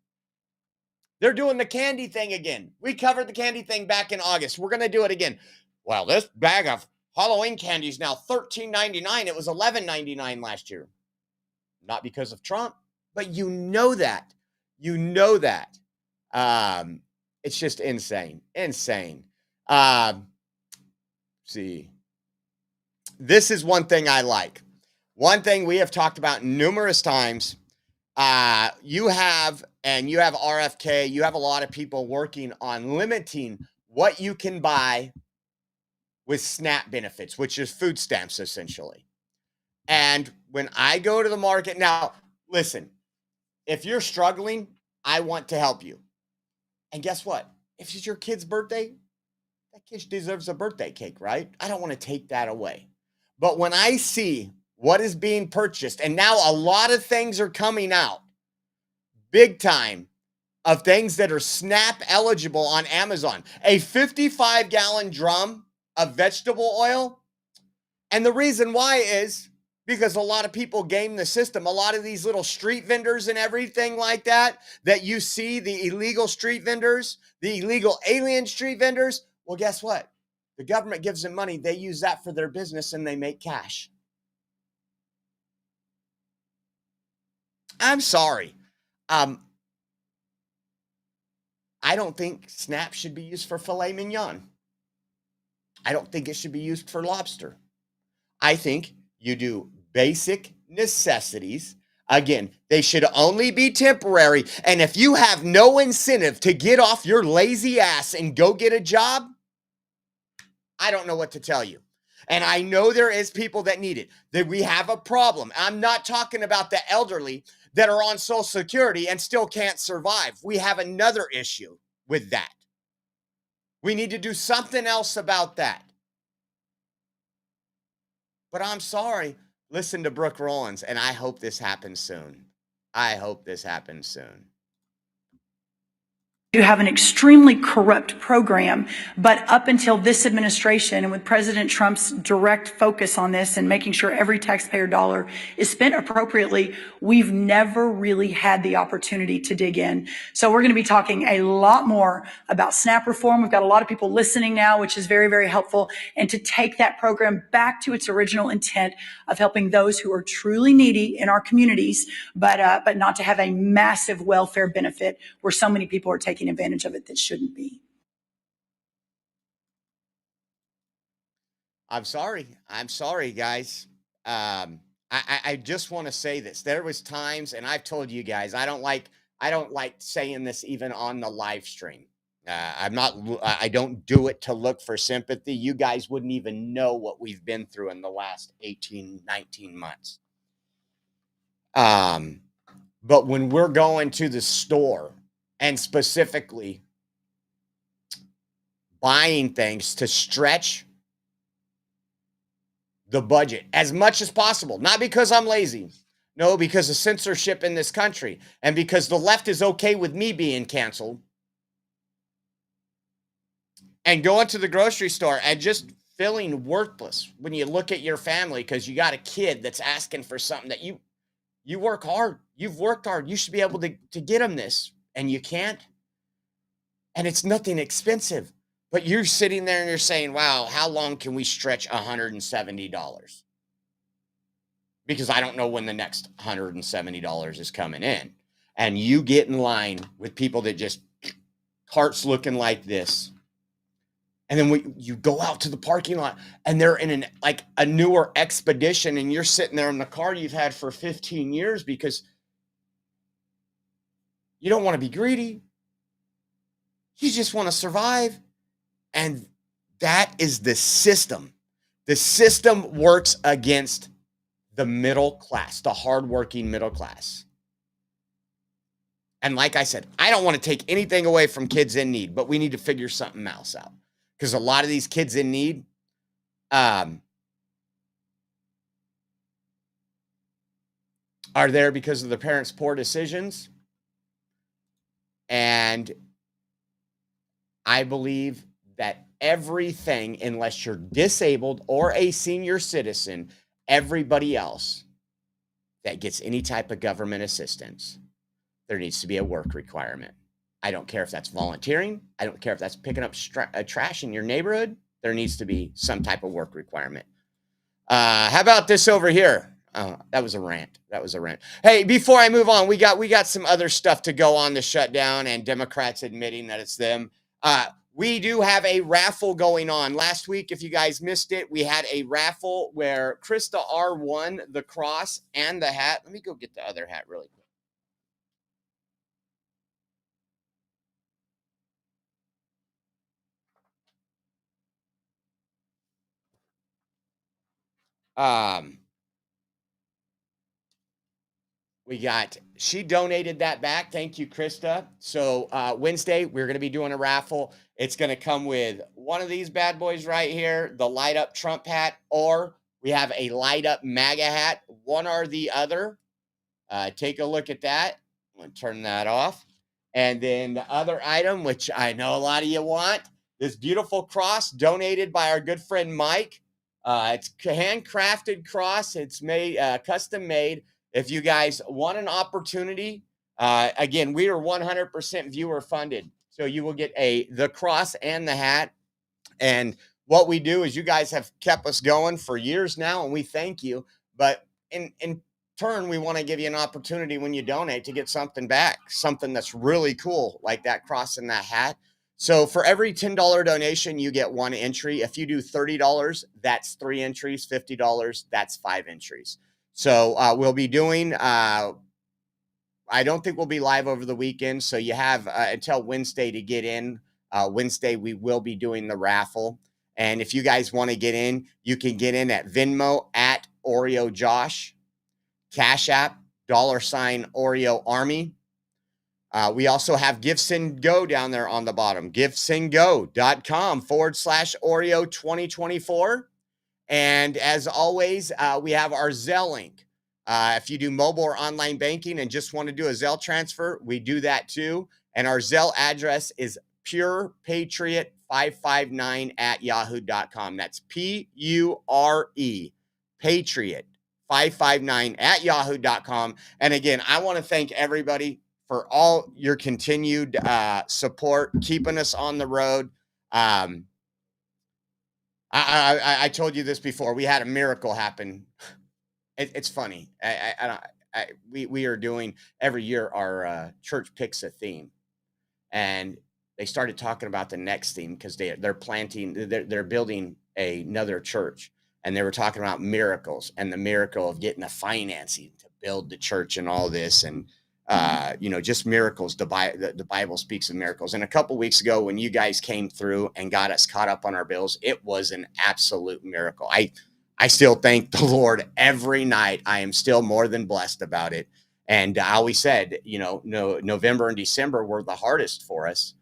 They're doing the candy thing again. We covered the candy thing back in August. We're going to do it again. Well, this bag of Halloween candy is now $13.99. It was $11.99 last year. Not because of Trump, but you know that. You know that. It's just insane. Insane. See. This is one thing I like. One thing we have talked about numerous times. You have RFK, you have a lot of people working on limiting what you can buy with SNAP benefits, which is food stamps essentially. And when I go to the market, now listen, if you're struggling, I want to help you. And guess what? If it's your kid's birthday, that kid deserves a birthday cake, right? I don't want to take that away. But when I see what is being purchased, and now a lot of things are coming out, big time, of things that are SNAP eligible on Amazon. A 55-gallon drum of vegetable oil. And the reason why is because a lot of people game the system. A lot of these little street vendors and everything like that you see, the illegal street vendors, the illegal alien street vendors, well, guess what? The government gives them money. They use that for their business and they make cash. I'm sorry. I don't think SNAP should be used for filet mignon. I don't think it should be used for lobster. I think you do basic necessities. Again, they should only be temporary. And if you have no incentive to get off your lazy ass and go get a job, I don't know what to tell you. And I know there is people that need it, that we have a problem. I'm not talking about the elderly that are on Social Security and still can't survive. We have another issue with that. We need to do something else about that. But I'm sorry. Listen to Brooke Rollins, and I hope this happens soon. I hope this happens soon. You have an extremely corrupt program, but up until this administration and with President Trump's direct focus on this and making sure every taxpayer dollar is spent appropriately, we've never really had the opportunity to dig in. So we're going to be talking a lot more about SNAP reform. We've got a lot of people listening now, which is very, very helpful, and to take that program back to its original intent of helping those who are truly needy in our communities, but not to have a massive welfare benefit where so many people are taking advantage of it that shouldn't be. I'm sorry, guys. I just want to say this. There was times, and I've told you guys, I don't like saying this even on the live stream. I don't do it to look for sympathy. You guys wouldn't even know what we've been through in the last 18, 19 months. But when we're going to the store and specifically buying things to stretch the budget as much as possible, not because I'm lazy, no, because of censorship in this country and because the left is okay with me being canceled, and going to the grocery store and just feeling worthless when you look at your family because you got a kid that's asking for something that you work hard. You've worked hard. You should be able to get them this, and you can't. And it's nothing expensive. But you're sitting there and you're saying, wow, how long can we stretch $170? Because I don't know when the next $170 is coming in. And you get in line with people that just carts looking like this. And then you go out to the parking lot and they're in a newer Expedition, and you're sitting there in the car you've had for 15 years because you don't want to be greedy. You just want to survive. And that is the system. The system works against the middle class, the hardworking middle class. And like I said, I don't want to take anything away from kids in need, but we need to figure something else out. Because a lot of these kids in need, are there because of their parents' poor decisions. And I believe that everything, unless you're disabled or a senior citizen, everybody else that gets any type of government assistance, there needs to be a work requirement. I don't care if that's volunteering. I don't care if that's picking up trash in your neighborhood. There needs to be some type of work requirement. How about this over here? That was a rant. Hey, before I move on, we got some other stuff to go on the shutdown and Democrats admitting that it's them. We do have a raffle going on. Last week, if you guys missed it, we had a raffle where Krista R won the cross and the hat. Let me go get the other hat really quick. She donated that back. Thank you, Krista. So Wednesday, we're going to be doing a raffle. It's going to come with one of these bad boys right here, the light up Trump hat, or we have a light up MAGA hat, one or the other. Take a look at that. I'm going to turn that off. And then the other item, which I know a lot of you want, this beautiful cross donated by our good friend Mike. It's a handcrafted cross. It's made, custom made. If you guys want an opportunity, again, we are 100% viewer funded. So you will get the cross and the hat. And what we do is you guys have kept us going for years now, and we thank you. But in turn, we want to give you an opportunity when you donate to get something back, something that's really cool, like that cross and that hat. So for every $10 donation, you get one entry. If you do $30, that's 3 entries. $50, that's 5 entries. So we'll be doing, I don't think we'll be live over the weekend. So you have until Wednesday to get in. Wednesday, we will be doing the raffle. And if you guys want to get in, you can get in at Venmo at Oreo Josh, Cash App, $Oreo Army. We also have Gifts and Go down there on the bottom, giftsandgo.com/Oreo 2024. And as always, we have our Zelle link. If you do mobile or online banking and just want to do a Zelle transfer, we do that too. And our Zelle address is purepatriot559@yahoo.com. That's PURE, Patriot559@yahoo.com. And again, I want to thank everybody for all your continued support, keeping us on the road. I told you this before. We had a miracle happen. It's funny. We are doing every year. Our church picks a theme, and they started talking about the next theme because they're building another church, and they were talking about miracles and the miracle of getting the financing to build the church and all this, and just miracles. The Bible speaks of miracles. And a couple weeks ago, when you guys came through and got us caught up on our bills, it was an absolute miracle. I still thank the Lord every night. I am still more than blessed about it. And I always said, November and December were the hardest for us,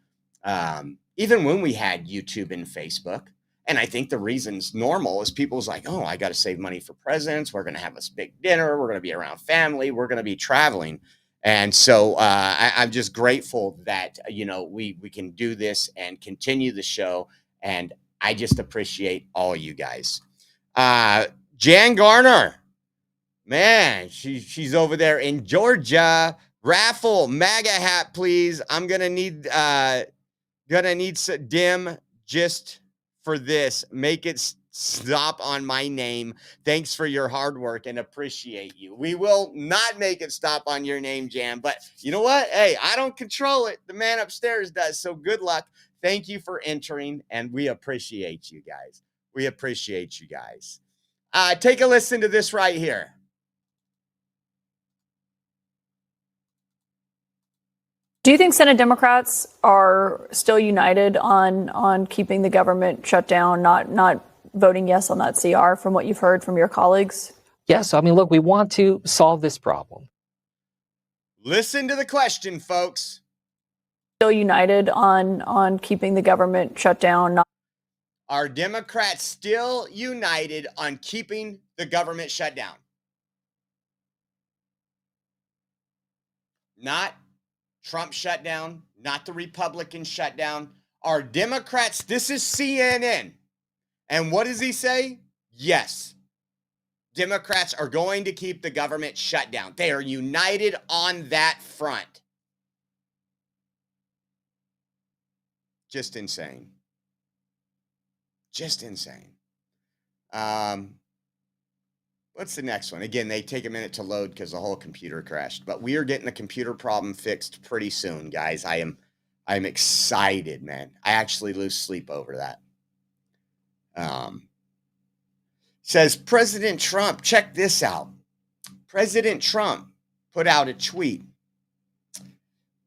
even when we had YouTube and Facebook. And I think the reason's normal is people's like, oh, I got to save money for presents. We're going to have this big dinner. We're going to be around family. We're going to be traveling. And so I'm just grateful that, we can do this and continue the show. And I just appreciate all you guys. Jan Garner, man, she's over there in Georgia. Raffle, MAGA hat, please. I'm going to need some dim just for this. Make it stop on my name. Thanks for your hard work and appreciate you. We will not make it stop on your name, Jan, but you know what? Hey, I don't control it. The man upstairs does. So good luck. Thank you for entering, and we appreciate you guys. We appreciate you guys. Take a listen to this right here. Do you think Senate Democrats are still united on keeping the government shut down, not voting yes on that CR from what you've heard from your colleagues? Yes. I mean, look, we want to solve this problem. Listen to the question, folks. Still united on keeping the government shut down? Are Democrats still united on keeping the government shut down? Not Trump shutdown, not the Republican shutdown. Are Democrats, this is CNN. And what does he say? Yes. Democrats are going to keep the government shut down. They are united on that front. Just insane. Just insane. What's the next one? Again, they take a minute to load because the whole computer crashed. But we are getting the computer problem fixed pretty soon, guys. I'm excited, man. I actually lose sleep over that. Says President Trump, check this out. President Trump put out a tweet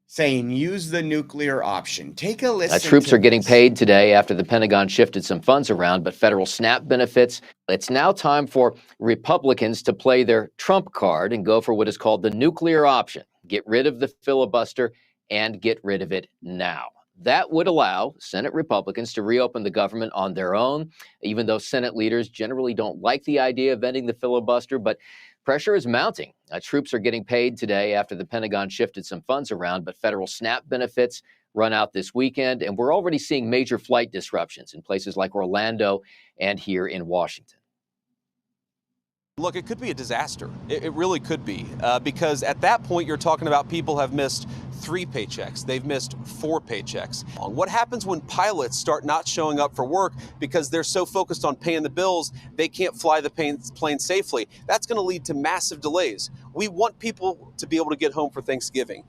saying use the nuclear option. Take a listen. Troops are getting paid today after the Pentagon shifted some funds around, but federal SNAP benefits. It's now time for Republicans to play their Trump card and go for what is called the nuclear option. Get rid of the filibuster and get rid of it now. That would allow Senate Republicans to reopen the government on their own, even though Senate leaders generally don't like the idea of ending the filibuster. But pressure is mounting. Troops are getting paid today after the Pentagon shifted some funds around, but federal SNAP benefits run out this weekend. And we're already seeing major flight disruptions in places like Orlando and here in Washington. Look, it could be a disaster. It really could be, because at that point, you're talking about people have missed 3 paychecks. They've missed 4 paychecks. What happens when pilots start not showing up for work because they're so focused on paying the bills, they can't fly the plane safely? That's going to lead to massive delays. We want people to be able to get home for Thanksgiving.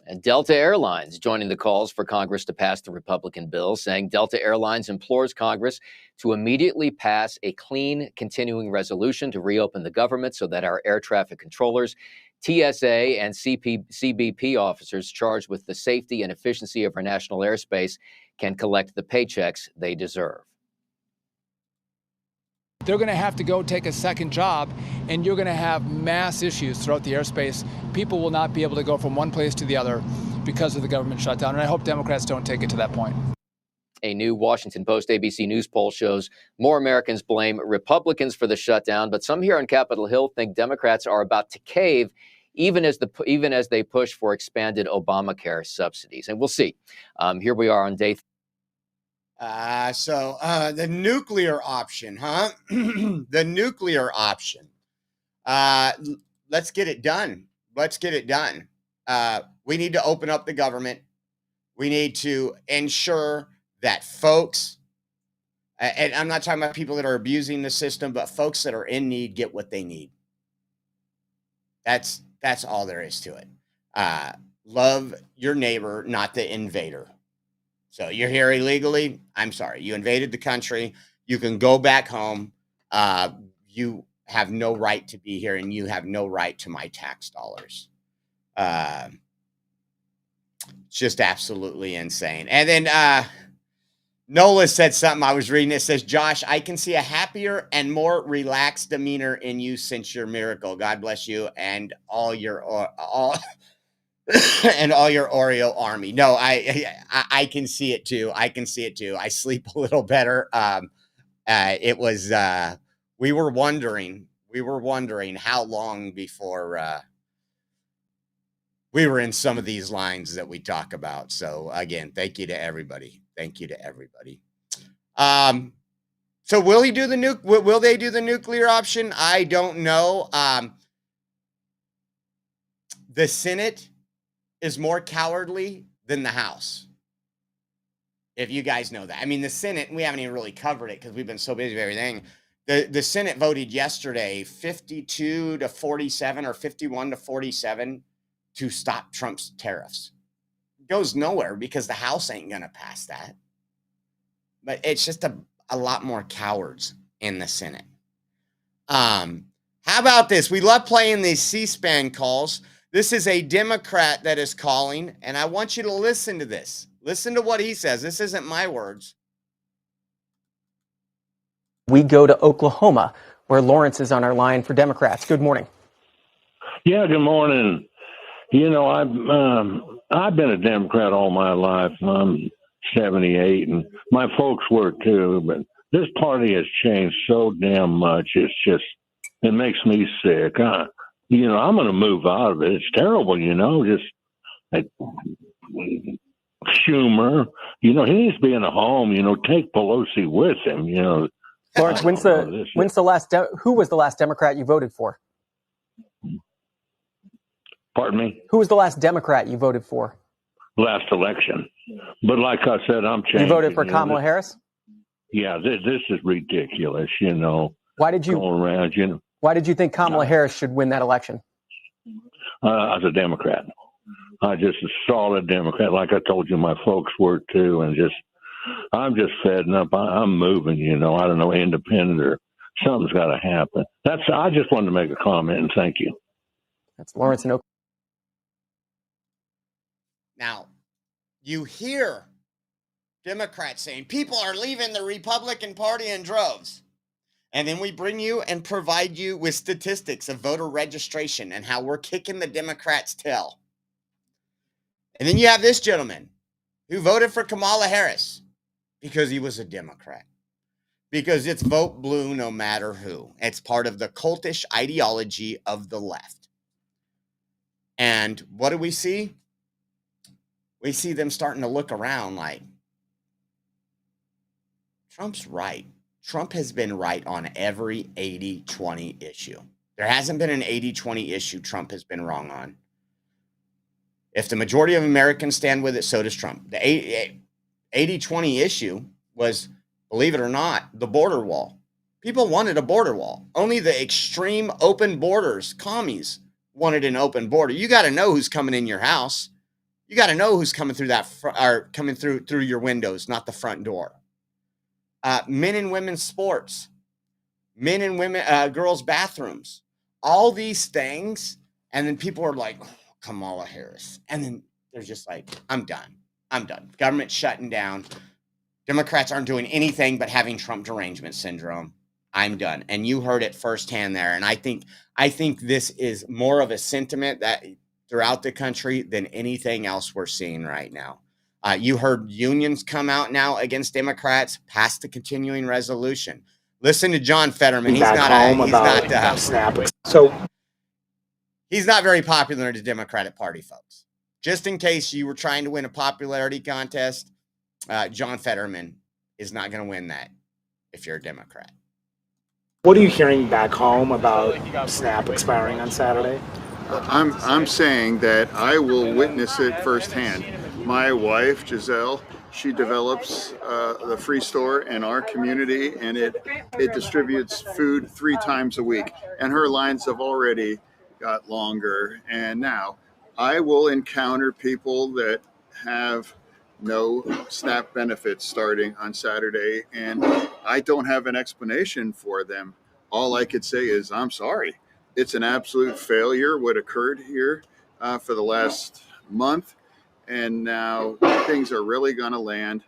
And Delta Airlines joining the calls for Congress to pass the Republican bill, saying Delta Airlines implores Congress to immediately pass a clean continuing resolution to reopen the government so that our air traffic controllers, TSA, and CBP officers charged with the safety and efficiency of our national airspace can collect the paychecks they deserve. they're going to have to go take a second job, and you're going to have mass issues throughout the airspace. People will not be able to go from one place to the other because of the government shutdown, and I hope Democrats don't take it to that point. A new Washington Post ABC News poll shows more Americans blame Republicans for the shutdown, but some here on Capitol Hill think Democrats are about to cave even as they push for expanded Obamacare subsidies. And we'll see. Here we are on day the nuclear option, huh? The nuclear option. Let's get it done. Let's get it done. We need to open up the government. We need to ensure that folks, and I'm not talking about people that are abusing the system, but folks that are in need get what they need. That's all there is to it. Love your neighbor, not the invader. So you're here illegally. I'm sorry. You invaded the country. You can go back home. You have no right to be here, and you have no right to my tax dollars. It's just absolutely insane. And then Nola said something. I was reading it. It says, Josh, I can see a happier and more relaxed demeanor in you since your miracle. God bless you and all your and all your Oreo army. No, I can see it too. I can see it too. I sleep a little better. It was we were wondering how long before we were in some of these lines that we talk about. So again, thank you to everybody. Thank you to everybody. So will he do the will they do the nuclear option? I don't know. The Senate is more cowardly than the House. If you guys know that. I mean, the Senate, we haven't even really covered it because we've been so busy with everything. The Senate voted yesterday 52 to 47 or 51 to 47 to stop Trump's tariffs. It goes nowhere because the House ain't going to pass that. But it's just a lot more cowards in the Senate. How about this? We love playing these C-SPAN calls. This is a Democrat that is calling, and I want you to listen to this. Listen to what he says. This isn't my words. We go to Oklahoma, where Lawrence is on our line for Democrats. Good morning. Yeah, good morning. You know, I've been a Democrat all my life. I'm 78, and my folks were too. But this party has changed so damn much. It's just, it makes me sick. You know, I'm going to move out of it. It's terrible, you know. Just like Schumer, you know, he needs to be in a home. You know, take Pelosi with him. You know, Lawrence, who was the last Democrat you voted for? Pardon me? Who was the last Democrat you voted for? Last election. But like I said, I'm changing. You voted for Kamala Harris? Yeah, this is ridiculous, you know. Why did you going around, you know? Why did you think Kamala Harris should win that election? As a Democrat. I just a solid Democrat, like I told you, my folks were too, and I'm just fed up. I'm moving, you know. I don't know, independent or something's got to happen. I just wanted to make a comment, and thank you. That's Lawrence and Oak. Now, you hear Democrats saying people are leaving the Republican Party in droves. And then we bring you and provide you with statistics of voter registration and how we're kicking the Democrats' tail. And then you have this gentleman who voted for Kamala Harris because he was a Democrat. Because it's vote blue no matter who. It's part of the cultish ideology of the left. And what do we see? We see them starting to look around like, Trump's right. Trump has been right on every 80-20 issue. There hasn't been an 80-20 issue Trump has been wrong on. If the majority of Americans stand with it, so does Trump. The 80-20 issue was, believe it or not, the border wall. People wanted a border wall. Only the extreme open borders, commies, wanted an open border. You got to know who's coming in your house. You got to know who's coming through coming through your windows, not the front door. Men and women's sports, men and women, girls' bathrooms, all these things. And then people are like, oh, Kamala Harris. And then they're just like, I'm done. Government shutting down. Democrats aren't doing anything but having Trump derangement syndrome. I'm done. And you heard it firsthand there. And I think this is more of a sentiment that throughout the country than anything else we're seeing right now. You heard unions come out now against Democrats, pass the continuing resolution. Listen to John Fetterman. He's not very popular in the Democratic Party, folks. Just in case you were trying to win a popularity contest, John Fetterman is not going to win that if you're a Democrat. What are you hearing back home about SNAP expiring on Saturday? I'm saying that I will witness it firsthand. My wife, Giselle, she develops the free store in our community, and it distributes food 3 times a week. And her lines have already got longer. And now I will encounter people that have no SNAP benefits starting on Saturday, and I don't have an explanation for them. All I could say is, I'm sorry. It's an absolute failure what occurred here for the last month, and now things are really going to land.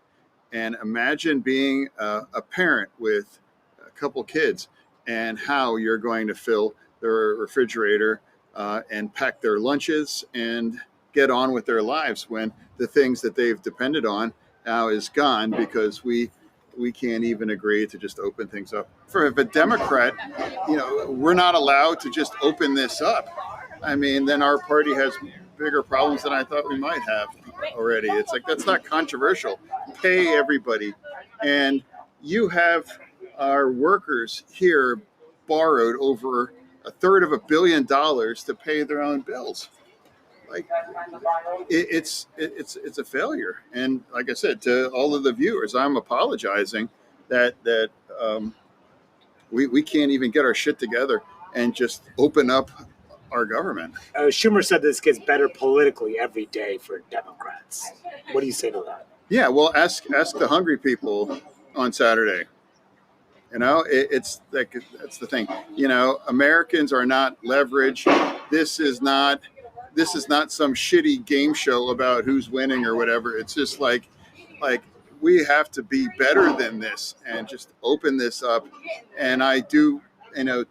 And imagine being a parent with a couple kids and how you're going to fill their refrigerator and pack their lunches and get on with their lives when the things that they've depended on now is gone because we can't even agree to just open things up. For a Democrat, we're not allowed to just open this up. I mean, then our party has bigger problems than I thought we might have already. It's like, that's not controversial. Pay everybody. And you have our workers here borrowed over $350 million to pay their own bills. Like, it's a failure. And like I said, to all of the viewers, I'm apologizing that we can't even get our shit together and just open up our government. Schumer said this gets better politically every day for Democrats. What do you say to that? Yeah, well, ask the hungry people on Saturday. It's like, that's the thing. Americans are not leverage. This is not some shitty game show about who's winning or whatever. It's just like we have to be better than this and just open this up. And I do,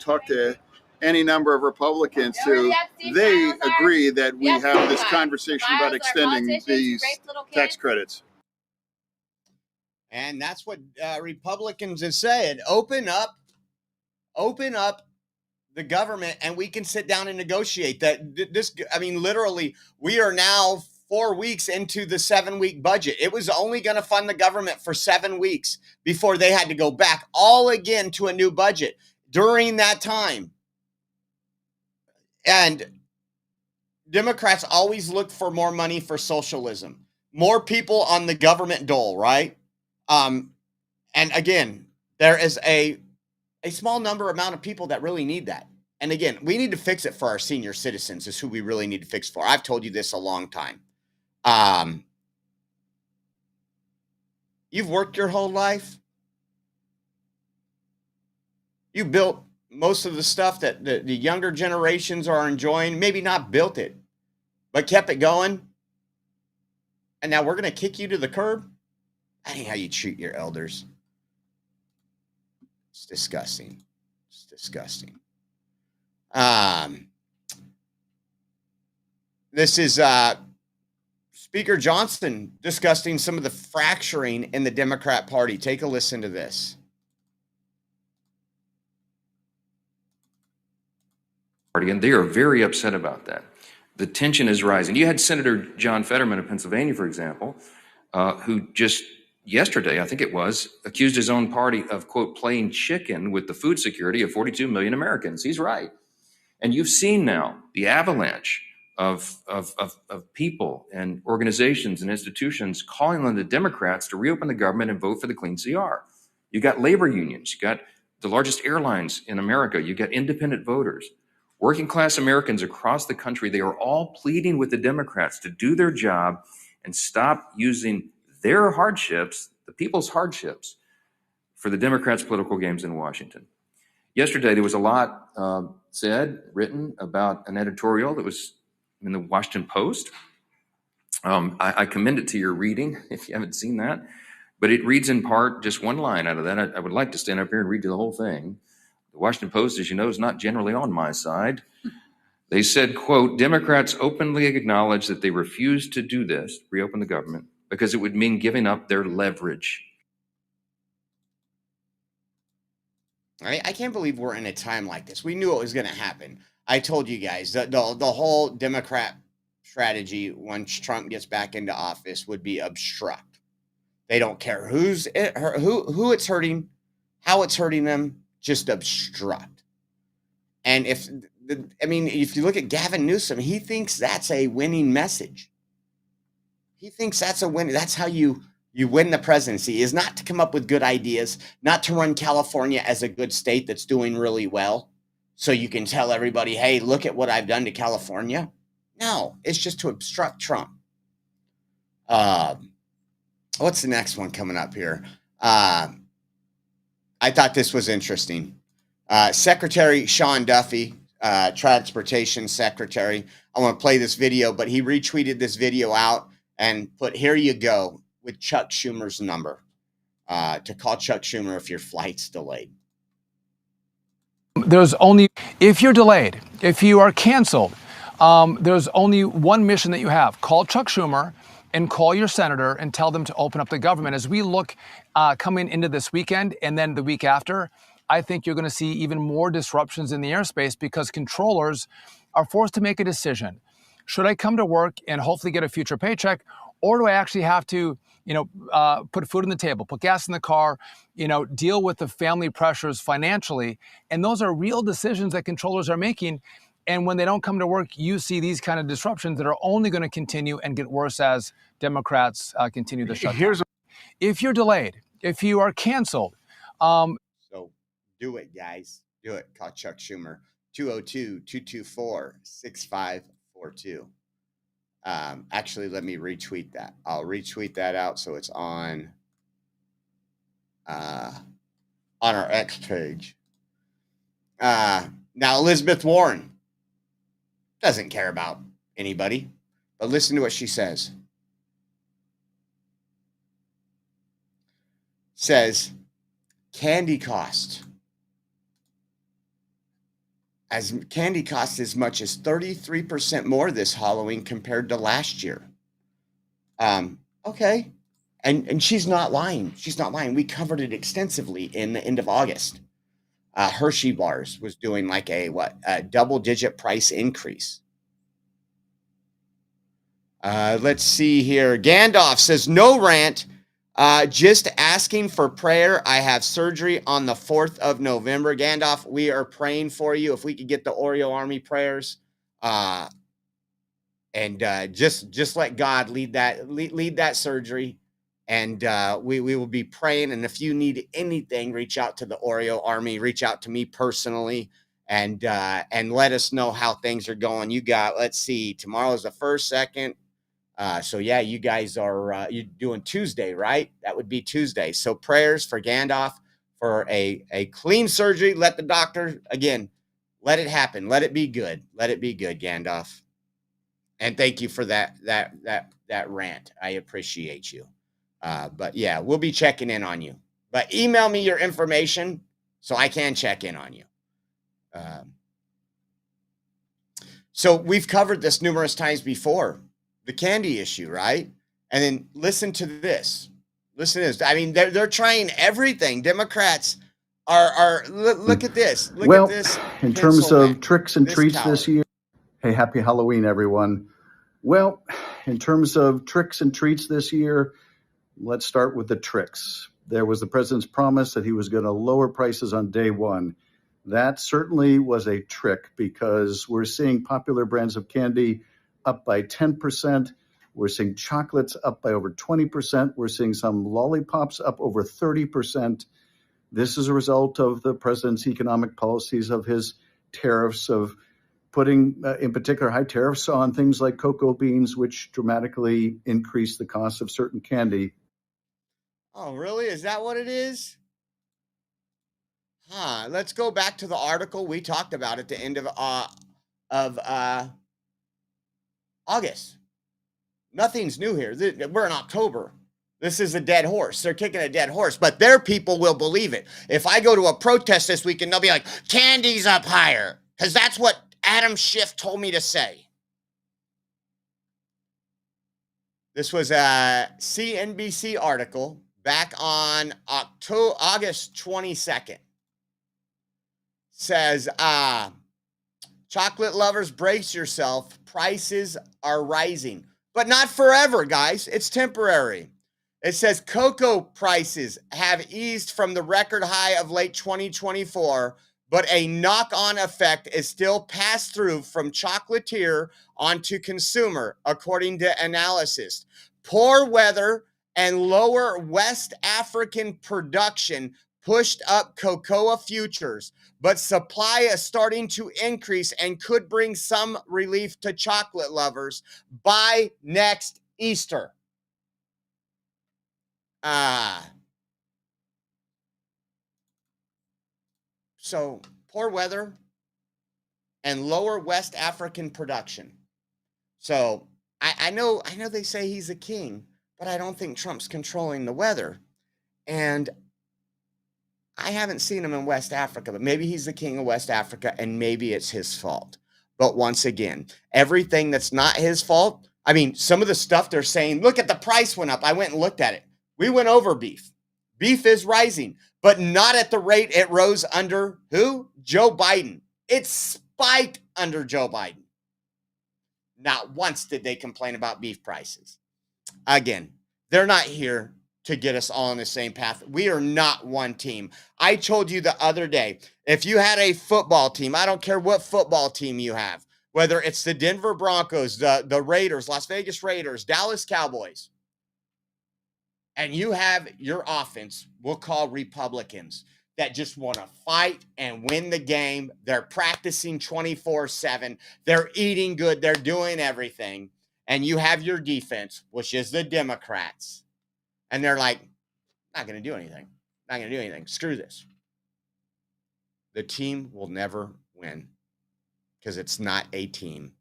talk to any number of Republicans who they agree that we have this conversation about extending these tax credits. And that's what Republicans have said. Open up the government, and we can sit down and negotiate that. Literally, we are now 4 weeks into the 7-week budget. It was only going to fund the government for 7 weeks before they had to go back all again to a new budget during that time. And Democrats always look for more money for socialism, more people on the government dole, right? And again, there is a small amount of people that really need that. And again, we need to fix it for our senior citizens is who we really need to fix for. I've told you this a long time. You've worked your whole life. You built most of the stuff that the younger generations are enjoying. Maybe not built it, but kept it going. And now we're going to kick you to the curb? That ain't how you treat your elders. It's disgusting. It's disgusting. This is Speaker Johnson discussing some of the fracturing in the Democrat Party. Take a listen to this. And they are very upset about that. The tension is rising. You had Senator John Fetterman of Pennsylvania, for example, who just yesterday, I think it was, accused his own party of, quote, playing chicken with the food security of 42 million Americans. He's right. And you've seen now the avalanche of people and organizations and institutions calling on the Democrats to reopen the government and vote for the clean CR. You got labor unions, you got the largest airlines in America, you got independent voters, working class Americans across the country. They are all pleading with the Democrats to do their job and stop using their hardships, the people's hardships, for the Democrats' political games in Washington. Yesterday, there was a lot written about an editorial that was in the Washington Post. I commend it to your reading if you haven't seen that. But it reads in part just one line out of that. I would like to stand up here and read you the whole thing. The Washington Post, as you know, is not generally on my side. They said, quote, Democrats openly acknowledge that they refuse to do this, reopen the government, because it would mean giving up their leverage. I can't believe we're in a time like this. We knew it was going to happen. I told you guys that the whole Democrat strategy once Trump gets back into office would be obstruct. They don't care who it's hurting, how it's hurting them, just obstruct. And if you look at Gavin Newsom, he thinks that's a winning message. He thinks that's a win. That's how you win the presidency, is not to come up with good ideas, not to run California as a good state that's doing really well, so you can tell everybody, hey, look at what I've done to California. No, it's just to obstruct Trump. What's the next one coming up here? I thought this was interesting. Secretary Sean Duffy, Transportation Secretary. I want to play this video, but he retweeted this video out and put, here you go, with Chuck Schumer's number to call Chuck Schumer if your flight's delayed. There's only, if you're delayed, if you are canceled, there's only one mission that you have. Call Chuck Schumer and call your senator and tell them to open up the government. As we look coming into this weekend and then the week after, I think you're going to see even more disruptions in the airspace because controllers are forced to make a decision. Should I come to work and hopefully get a future paycheck, or do I actually have to, put food on the table, put gas in the car, deal with the family pressures financially? And those are real decisions that controllers are making. And when they don't come to work, you see these kind of disruptions that are only going to continue and get worse as Democrats continue the shutdown. If you're delayed, if you are canceled. So do it, guys. Do it. Call Chuck Schumer, 202-224-6542. Actually, let me retweet that. I'll retweet that out so it's on our X page. Now, Elizabeth Warren doesn't care about anybody, but listen to what she says. Says, candy cost as much as 33% more this Halloween compared to last year. Okay. And she's not lying. She's not lying. We covered it extensively in the end of August. Hershey Bars was doing like a double-digit price increase. Let's see here. Gandalf says, no rant, just asking for prayer. I have surgery on the 4th of November. Gandalf, we are praying for you. If we could get the Oreo Army prayers, and just let God lead that surgery. And we will be praying. And if you need anything, reach out to the Oreo Army, reach out to me personally, and let us know how things are going. You got, let's see, tomorrow is the 1st, 2nd. So yeah, you guys are, you're doing Tuesday, right? That would be Tuesday. So prayers for Gandalf for a clean surgery. Let the doctor, again, let it happen. Let it be good. Let it be good, Gandalf. And thank you for that rant. I appreciate you. But yeah, we'll be checking in on you. But email me your information so I can check in on you. So we've covered this numerous times before, the candy issue, right? And then listen to this. Listen to this. I mean, they're trying everything. Democrats are look at this. Look at this. In terms of tricks and treats this year, hey, happy Halloween, everyone. Well, in terms of tricks and treats this year, let's start with the tricks. There was the president's promise that he was going to lower prices on day one. That certainly was a trick because we're seeing popular brands of candy up by 10%. We're seeing chocolates up by over 20%. We're seeing some lollipops up over 30%. This is a result of the president's economic policies, of his tariffs, of putting, in particular, high tariffs on things like cocoa beans, which dramatically increase the cost of certain candy. Oh, really? Is that what it is? Let's go back to the article we talked about at the end of August. Nothing's new here. We're in October. This is a dead horse. They're kicking a dead horse, but their people will believe it. If I go to a protest this weekend, they'll be like, candy's up higher, because that's what Adam Schiff told me to say. This was a CNBC article back on August 22nd. Says, chocolate lovers, brace yourself. Prices are rising, but not forever, guys. It's temporary. It says cocoa prices have eased from the record high of late 2024, but a knock-on effect is still passed through from chocolatier onto consumer, according to analysis. Poor weather and lower West African production pushed up cocoa futures, but supply is starting to increase and could bring some relief to chocolate lovers by next Easter. So poor weather and lower West African production. So I know they say he's a king, but I don't think Trump's controlling the weather. And I haven't seen him in West Africa, but maybe he's the king of West Africa and maybe it's his fault. But once again, everything that's not his fault, I mean, some of the stuff they're saying, look at the price went up. I went and looked at it. We went over beef. Beef is rising, but not at the rate it rose under who? Joe Biden. It spiked under Joe Biden. Not once did they complain about beef prices. Again, they're not here to get us all on the same path. We are not one team. I told you the other day, if you had a football team, I don't care what football team you have, whether it's the Denver Broncos, the Raiders, Las Vegas Raiders, Dallas Cowboys, and you have your offense, we'll call Republicans, that just want to fight and win the game. They're practicing 24/7. They're eating good. They're doing everything. And you have your defense, which is the Democrats. And they're like, not going to do anything. Not going to do anything. Screw this. The team will never win because it's not a team.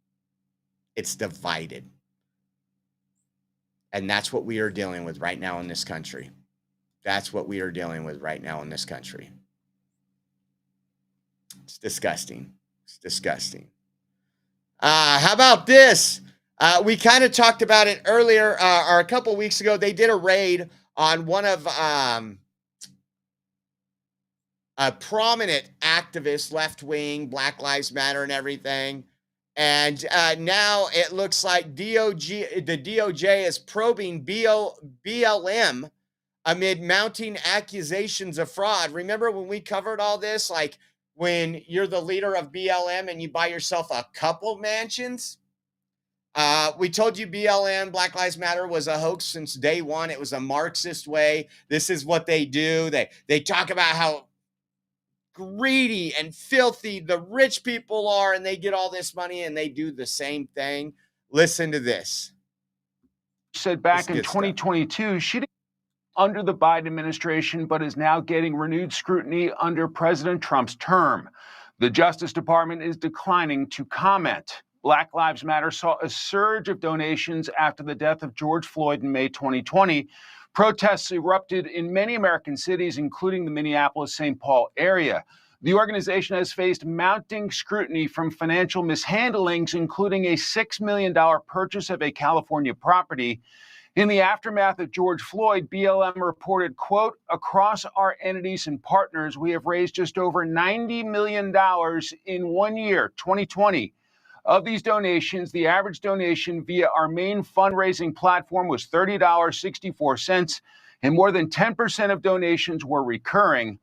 It's divided. And that's what we are dealing with right now in this country. That's what we are dealing with right now in this country. It's disgusting. It's disgusting. How about this? We kind of talked about it earlier, or a couple weeks ago. They did a raid on one of a prominent activist, left-wing, Black Lives Matter and everything. And now it looks like the DOJ is probing BLM amid mounting accusations of fraud. Remember when we covered all this, like when you're the leader of BLM and you buy yourself a couple mansions? We told you BLM, Black Lives Matter, was a hoax since day one. It was a Marxist way. This is what they do. They talk about how greedy and filthy the rich people are, and they get all this money, and they do the same thing. Listen to this. Said back in 2022, she didn't under the Biden administration, but is now getting renewed scrutiny under President Trump's term. The Justice Department is declining to comment. Black Lives Matter saw a surge of donations after the death of George Floyd in May 2020. Protests erupted in many American cities, including the Minneapolis-St. Paul area. The organization has faced mounting scrutiny from financial mishandlings, including a $6 million purchase of a California property. In the aftermath of George Floyd, BLM reported, quote, across our entities and partners, we have raised just over $90 million in 1 year, 2020. Of these donations, the average donation via our main fundraising platform was $30.64, and more than 10% of donations were recurring.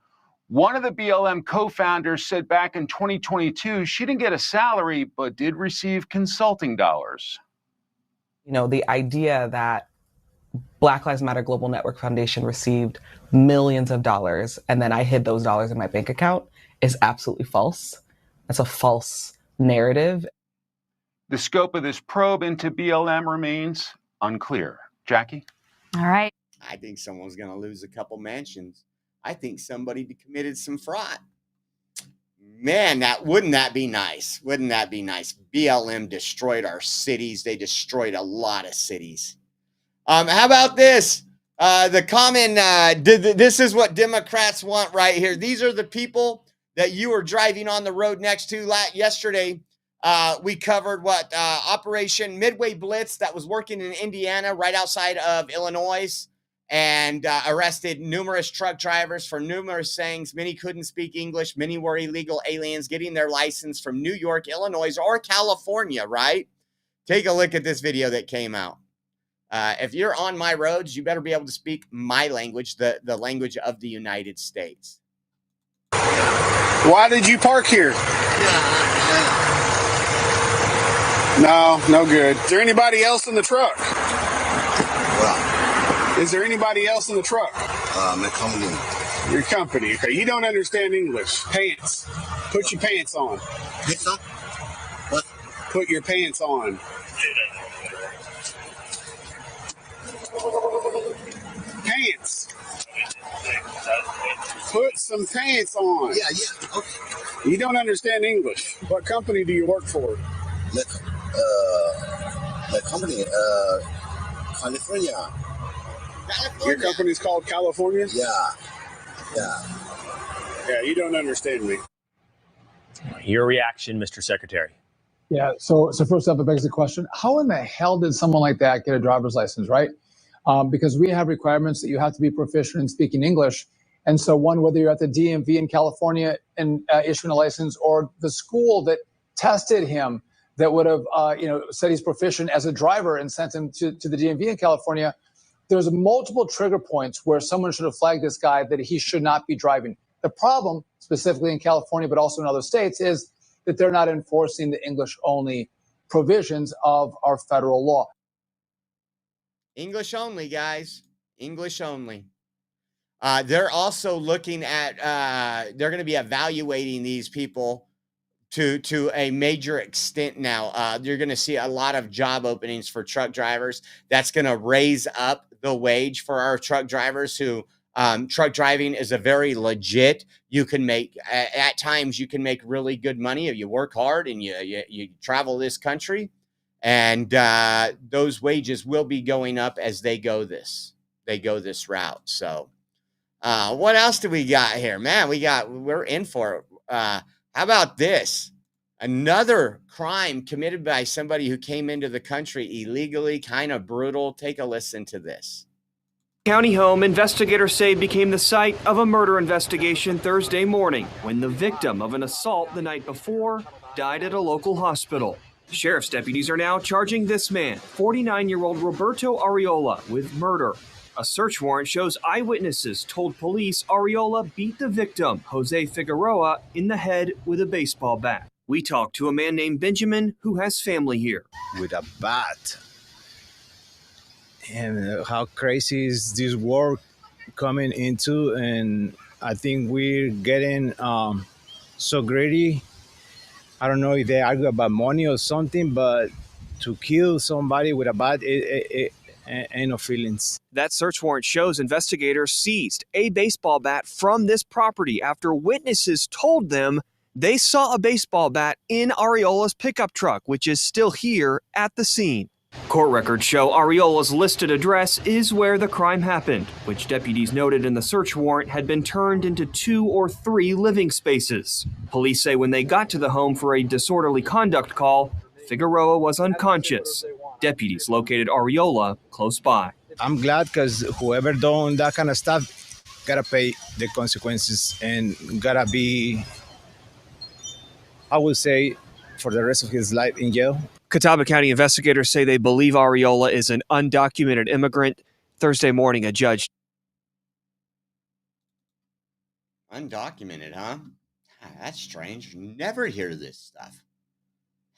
One of the BLM co-founders said back in 2022, she didn't get a salary, but did receive consulting dollars. You know, the idea that Black Lives Matter Global Network Foundation received millions of dollars and then I hid those dollars in my bank account is absolutely false. That's a false narrative. The scope of this probe into BLM remains unclear. Jackie? All right. I think someone's going to lose a couple mansions. I think somebody committed some fraud. Man, wouldn't that be nice? Wouldn't that be nice? BLM destroyed our cities. They destroyed a lot of cities. How about this? The common, this is what Democrats want right here. These are the people that you were driving on the road next to. Yesterday, we covered Operation Midway Blitz that was working in Indiana, right outside of Illinois, and arrested numerous truck drivers for numerous things. Many couldn't speak English. Many were illegal aliens getting their license from New York, Illinois, or California, right? Take a look at this video that came out. If you're on my roads, you better be able to speak my language, the language of the United States. Why did you park here? No good. Is there anybody else in the truck? Is there anybody else in the truck? My company. Your company. Okay, you don't understand English. Pants. Put your pants on. Pants on? What? Put your pants on. Pants. Put some pants on. Yeah. Okay. You don't understand English. What company do you work for? My company, California. Your company's called California? Yeah. Yeah, you don't understand me. Your reaction, Mr. Secretary. Yeah, so first up, it begs the question, how in the hell did someone like that get a driver's license, right? Because we have requirements that you have to be proficient in speaking English. And so whether you're at the DMV in California and issuing a license, or the school that tested him that would have said he's proficient as a driver and sent him to the DMV in California, there's multiple trigger points where someone should have flagged this guy that he should not be driving. The problem, specifically in California, but also in other states, is that they're not enforcing the English-only provisions of our federal law. English only, guys. English only. They're also looking at, they're going to be evaluating these people to a major extent now. You're going to see a lot of job openings for truck drivers. That's going to raise up the wage for our truck drivers who, truck driving is a very legit, you can make, at times you can make really good money if you work hard and you travel this country. And those wages will be going up as they go this route. So what else do we got here? Man, we're in for it. How about this? Another crime committed by somebody who came into the country illegally, kind of brutal. Take a listen to this. County home, investigators say, became the site of a murder investigation Thursday morning when the victim of an assault the night before died at a local hospital. Sheriff's deputies are now charging this man, 49-year-old Roberto Arreola, with murder. A search warrant shows eyewitnesses told police Arreola beat the victim, Jose Figueroa, in the head with a baseball bat. We talked to a man named Benjamin who has family here. With a bat. And how crazy is this world coming into? And I think we're getting so greedy. I don't know if they argue about money or something, but to kill somebody with a bat, it ain't no feelings. That search warrant shows investigators seized a baseball bat from this property after witnesses told them they saw a baseball bat in Arreola's pickup truck, which is still here at the scene. Court records show Arreola's listed address is where the crime happened, which deputies noted in the search warrant had been turned into 2 or 3 living spaces. Police say when they got to the home for a disorderly conduct call, Figueroa was unconscious. Deputies located Arreola close by. I'm glad because whoever done that kind of stuff gotta pay the consequences and gotta be, I would say, for the rest of his life in jail. Catawba County investigators say they believe Arreola is an undocumented immigrant. Thursday morning, a judge. Undocumented, huh? That's strange. Never hear this stuff.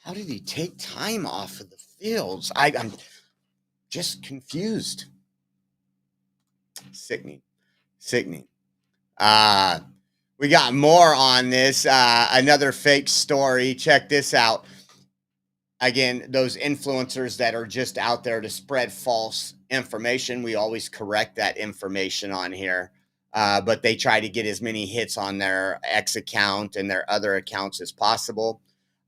How did he take time off of the fields? I'm just confused. Sickening. We got more on this. Another fake story. Check this out. Again, those influencers that are just out there to spread false information, we always correct that information on here. But they try to get as many hits on their X account and their other accounts as possible.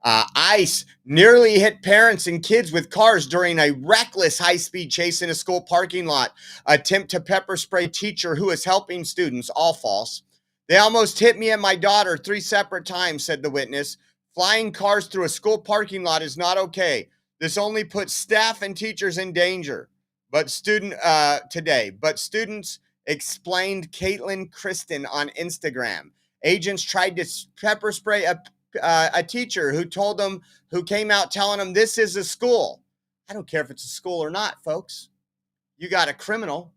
ICE nearly hit parents and kids with cars during a reckless high-speed chase in a school parking lot. Attempt to pepper spray teacher who is helping students, all false. They almost hit me and my daughter 3 separate times, said the witness. Flying cars through a school parking lot is not okay. This only puts staff and teachers in danger. But students explained Caitlin Kristen on Instagram. Agents tried to pepper spray a teacher who came out telling them this is a school. I don't care if it's a school or not, folks. You got a criminal.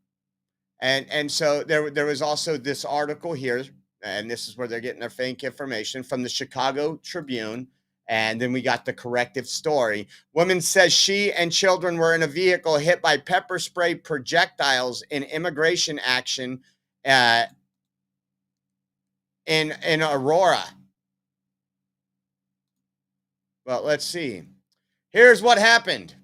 And so there was also this article here, and this is where they're getting their fake information from the Chicago Tribune. And then we got the corrective story. Woman says she and children were in a vehicle hit by pepper spray projectiles in immigration action in Aurora. Well, let's see. Here's what happened.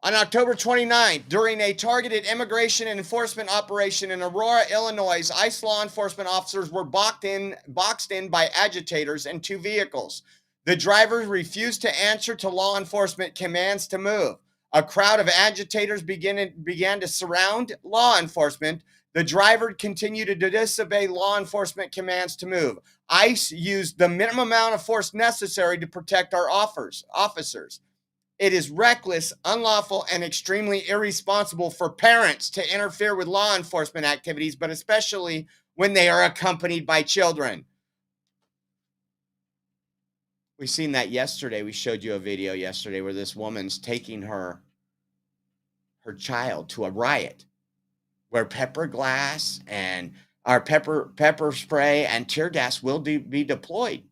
On October 29th, during a targeted immigration and enforcement operation in Aurora, Illinois, ICE law enforcement officers were boxed in by agitators in 2 vehicles. The drivers refused to answer to law enforcement commands to move. A crowd of agitators began to surround law enforcement. The driver continued to disobey law enforcement commands to move. ICE used the minimum amount of force necessary to protect our officers. It is reckless, unlawful, and extremely irresponsible for parents to interfere with law enforcement activities, but especially when they are accompanied by children. We seen that yesterday. We showed you a video yesterday where this woman's taking her child to a riot where pepper spray and tear gas will be deployed.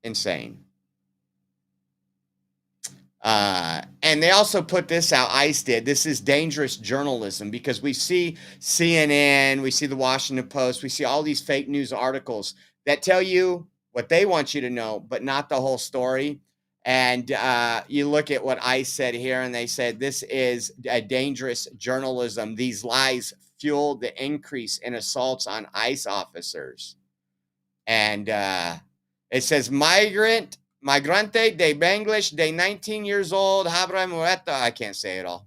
Insane. And they also put this out, ICE did. This is dangerous journalism because we see CNN, we see the Washington Post, we see all these fake news articles that tell you what they want you to know, but not the whole story. And you look at what ICE said here, and they said this is a dangerous journalism. These lies fuel the increase in assaults on ICE officers. And it says Migrante de Bangladesh, de 19 years old, Habra Muerta. I can't say it all.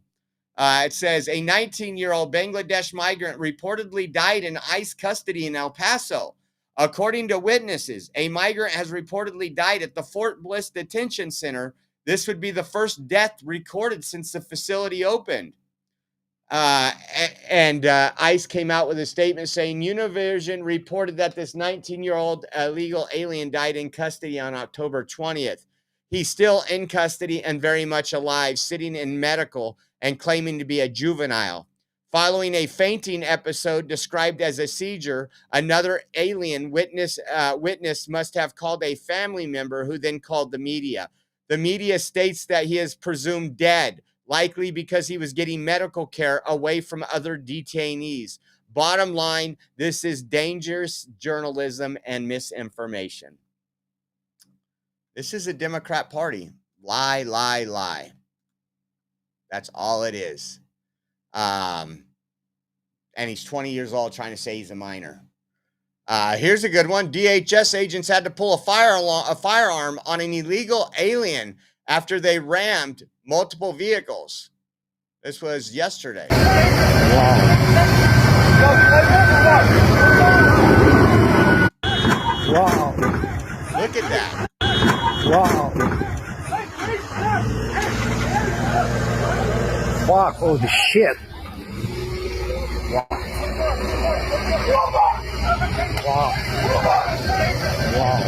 It says a 19-year-old Bangladesh migrant reportedly died in ICE custody in El Paso. According to witnesses, a migrant has reportedly died at the Fort Bliss Detention Center. This would be the first death recorded since the facility opened. ICE came out with a statement saying Univision reported that this 19-year-old illegal alien died in custody on October 20th. He's still in custody and very much alive, sitting in medical and claiming to be a juvenile. Following a fainting episode described as a seizure, another alien witness must have called a family member who then called the media. The media states that he is presumed dead, likely because he was getting medical care away from other detainees. Bottom line, this is dangerous journalism and misinformation. This is a Democrat Party. Lie, lie, lie. That's all it is. And he's 20 years old trying to say he's a minor. Here's a good one. DHS agents had to pull a firearm on an illegal alien after they rammed multiple vehicles. This was yesterday. Wow. Wow. Look at that. Wow. Fuck, holy shit. Wow. Wow. Wow.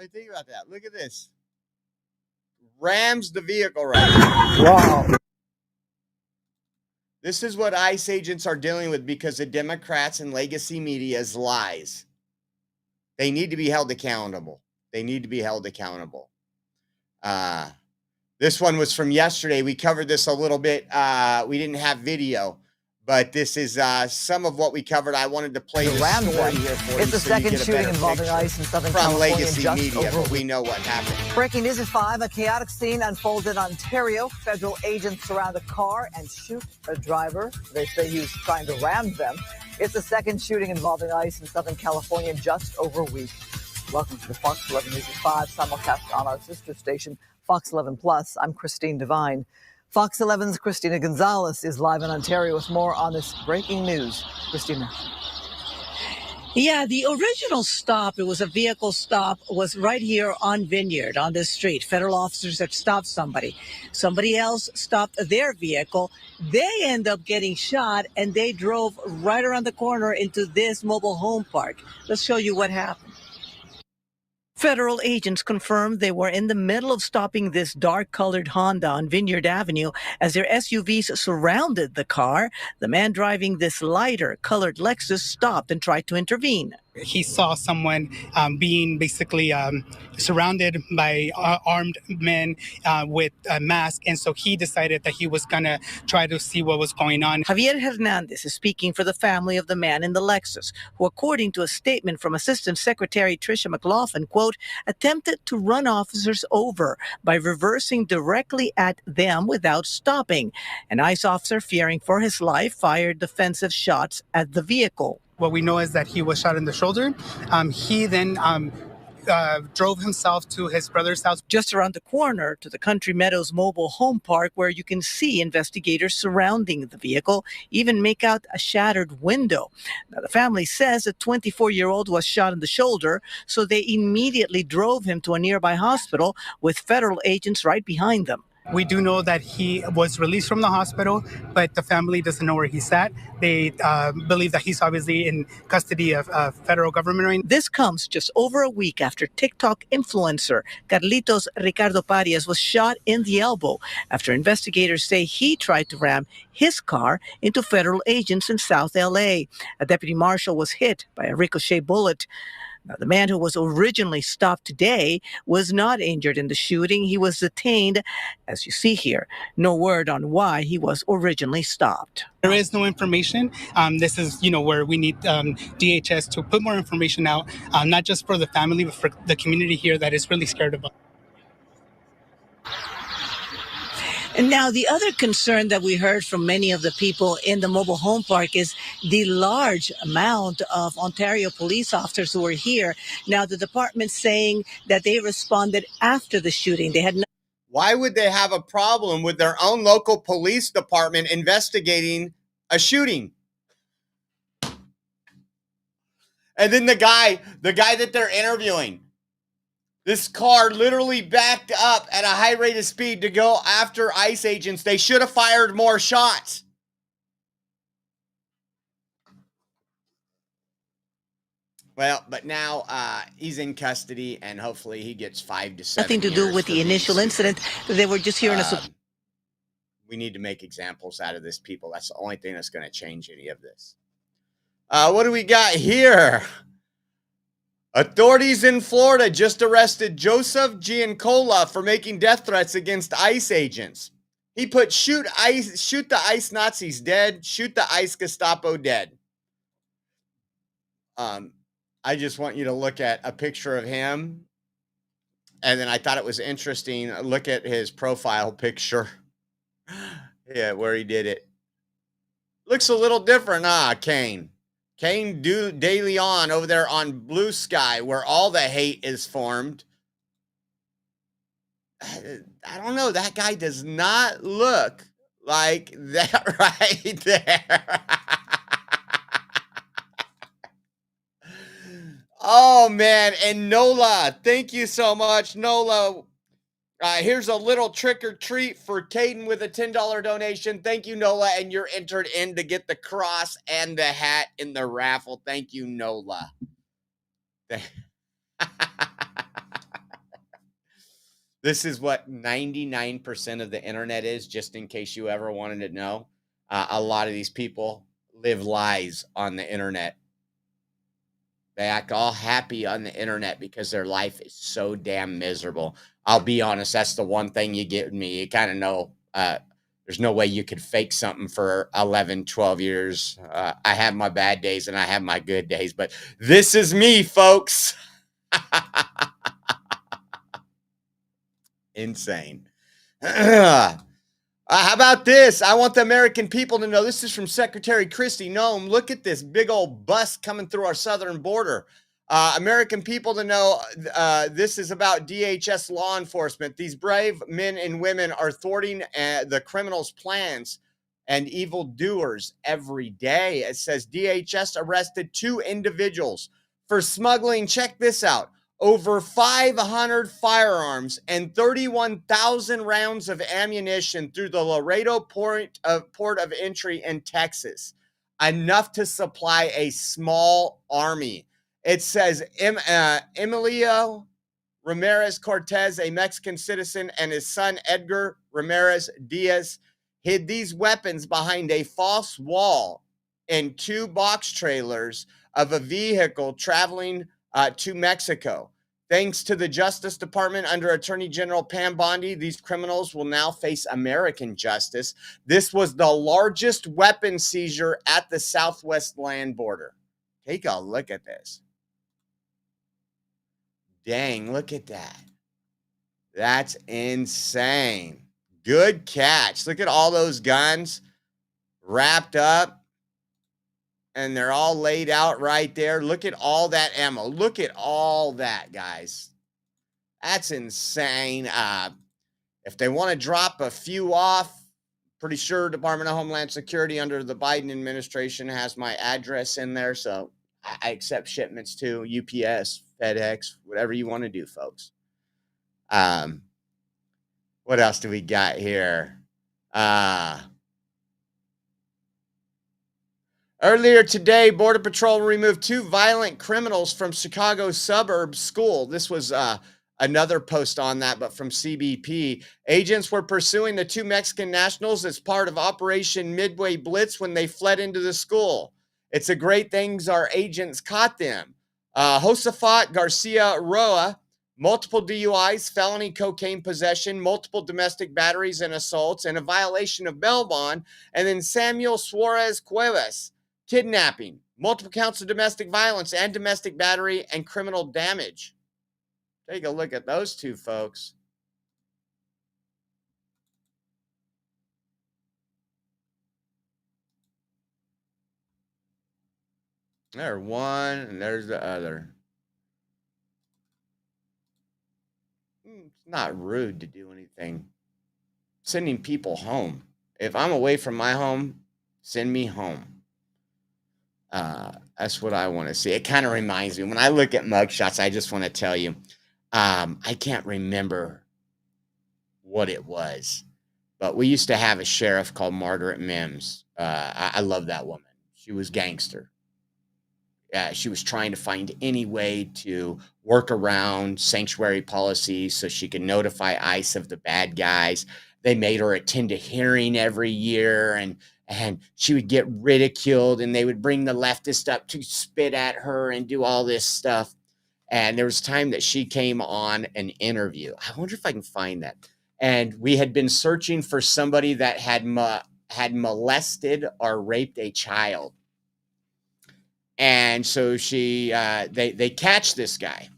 I think about that. Look at this. Rams the vehicle right now. Wow. This is what ICE agents are dealing with because of Democrats and legacy media's lies. They need to be held accountable. They need to be held accountable. This one was from yesterday. We covered this a little bit. We didn't have video, But this is some of what we covered. I wanted to play the story here for you. It's the second shooting involving ICE in Southern California Legacy just Media, over but we know what happened. Breaking news at 5. A chaotic scene unfolded in Ontario. Federal agents surround a car and shoot a driver. They say he was trying to ram them. It's the second shooting involving ICE in Southern California in just over a week. Welcome to the Fox 11 News at 5, simulcast on our sister station, Fox 11 Plus. I'm Christine Devine. Fox 11's Christina Gonzalez is live in Ontario with more on this breaking news. Christina. Yeah, the original stop, it was a vehicle stop, was right here on Vineyard, on this street. Federal officers had stopped somebody. Somebody else stopped their vehicle. They end up getting shot, and they drove right around the corner into this mobile home park. Let's show you what happened. Federal agents confirmed they were in the middle of stopping this dark-colored Honda on Vineyard Avenue as their SUVs surrounded the car. The man driving this lighter-colored Lexus stopped and tried to intervene. He saw someone being basically surrounded by armed men with a mask, and so he decided that he was going to try to see what was going on. Javier Hernandez is speaking for the family of the man in the Lexus, who, according to a statement from Assistant Secretary Tricia McLaughlin, quote, attempted to run officers over by reversing directly at them without stopping. An ICE officer, fearing for his life, fired defensive shots at the vehicle. What we know is that he was shot in the shoulder. He then drove himself to his brother's house. Just around the corner to the Country Meadows mobile home park, where you can see investigators surrounding the vehicle, even make out a shattered window. Now, the family says a 24-year-old was shot in the shoulder, so they immediately drove him to a nearby hospital with federal agents right behind them. We do know that he was released from the hospital, but the family doesn't know where he's at. They believe that he's obviously in custody of federal government. This comes just over a week after TikTok influencer Carlitos Ricardo Parias was shot in the elbow after investigators say he tried to ram his car into federal agents in South LA. A deputy marshal was hit by a ricochet bullet. Now, the man who was originally stopped today was not injured in the shooting. He was detained, as you see here. No word on why he was originally stopped. There is no information. This is, where we need DHS to put more information out, not just for the family, but for the community here that is really scared about. And now the other concern that we heard from many of the people in the mobile home park is the large amount of Ontario police officers who were here. Now the department saying that they responded after the shooting. They had no. Why would they have a problem with their own local police department investigating a shooting? And then the guy that they're interviewing, this car literally backed up at a high rate of speed to go after ICE agents. They should have fired more shots. Well, but now he's in custody, and hopefully he gets 5 to 7 Nothing to do with the initial incident. They were just here in a. We need to make examples out of this, people. That's the only thing that's going to change any of this. What do we got here? Authorities in Florida just arrested Joseph Giancola for making death threats against ICE agents. He put shoot the ICE Nazis dead, shoot the ICE Gestapo dead. I just want you to look at a picture of him. And then I thought it was interesting. Look at his profile picture. Yeah, where he did it. Looks a little different, Kane. Kane De Leon over there on Blue Sky, where all the hate is formed. I don't know. That guy does not look like that right there. Oh, man. And Nola, thank you so much, Nola. Here's a little trick or treat for Caden with a $10 donation. Thank you, Nola. And you're entered in to get the cross and the hat in the raffle. Thank you, Nola. This is what 99% of the internet is, just in case you ever wanted to know. A lot of these people live lies on the internet. They act all happy on the internet because their life is so damn miserable. I'll be honest, that's the one thing you get me. You kind of know There's no way you could fake something for 11, 12 years. I have my bad days and I have my good days, but this is me, folks. Insane. How about this? I want the American people to know. This is from Secretary Christy Noem. Look at this big old bus coming through our southern border. American people to know this is about DHS law enforcement. These brave men and women are thwarting the criminals' plans and evildoers every day. It says DHS arrested 2 individuals for smuggling, check this out, over 500 firearms and 31,000 rounds of ammunition through the Laredo port of entry in Texas, enough to supply a small army. It says Emilio Ramirez Cortez, a Mexican citizen, and his son Edgar Ramirez Diaz hid these weapons behind a false wall in 2 box trailers of a vehicle traveling to Mexico. Thanks to the Justice Department under Attorney General Pam Bondi, these criminals will now face American justice. This was the largest weapon seizure at the Southwest land border. Take a look at this. Dang, look at that. That's insane. Good catch. Look at all those guns wrapped up. And they're all laid out right there. Look at all that ammo. Look at all that, guys. That's insane. If they want to drop a few off, pretty sure Department of Homeland Security under the Biden administration has my address in there. So I accept shipments too. UPS, FedEx, whatever you want to do, folks. What else do we got here? Earlier today, Border Patrol removed 2 violent criminals from Chicago's suburb school. This was another post on that, but from CBP. Agents were pursuing the 2 Mexican nationals as part of Operation Midway Blitz when they fled into the school. It's a great thing our agents caught them. Josafat Garcia Roa, multiple DUIs, felony cocaine possession, multiple domestic batteries and assaults, and a violation of bail bond. And then Samuel Suarez Cuevas, kidnapping, multiple counts of domestic violence and domestic battery and criminal damage. Take a look at those 2 folks. There's one and there's the other. It's not rude to do anything. Sending people home. If I'm away from my home, send me home. That's what I want to see. It kind of reminds me, when I look at mugshots, I just want to tell you, I can't remember what it was, but we used to have a sheriff called Margaret Mims. I love that woman. She was gangster. She was trying to find any way to work around sanctuary policies so she could notify ICE of the bad guys. They made her attend a hearing every year, and she would get ridiculed, and they would bring the leftist up to spit at her and do all this stuff. And there was time that she came on an interview. I wonder if I can find that. And we had been searching for somebody that had molested or raped a child. And so they catch this guy,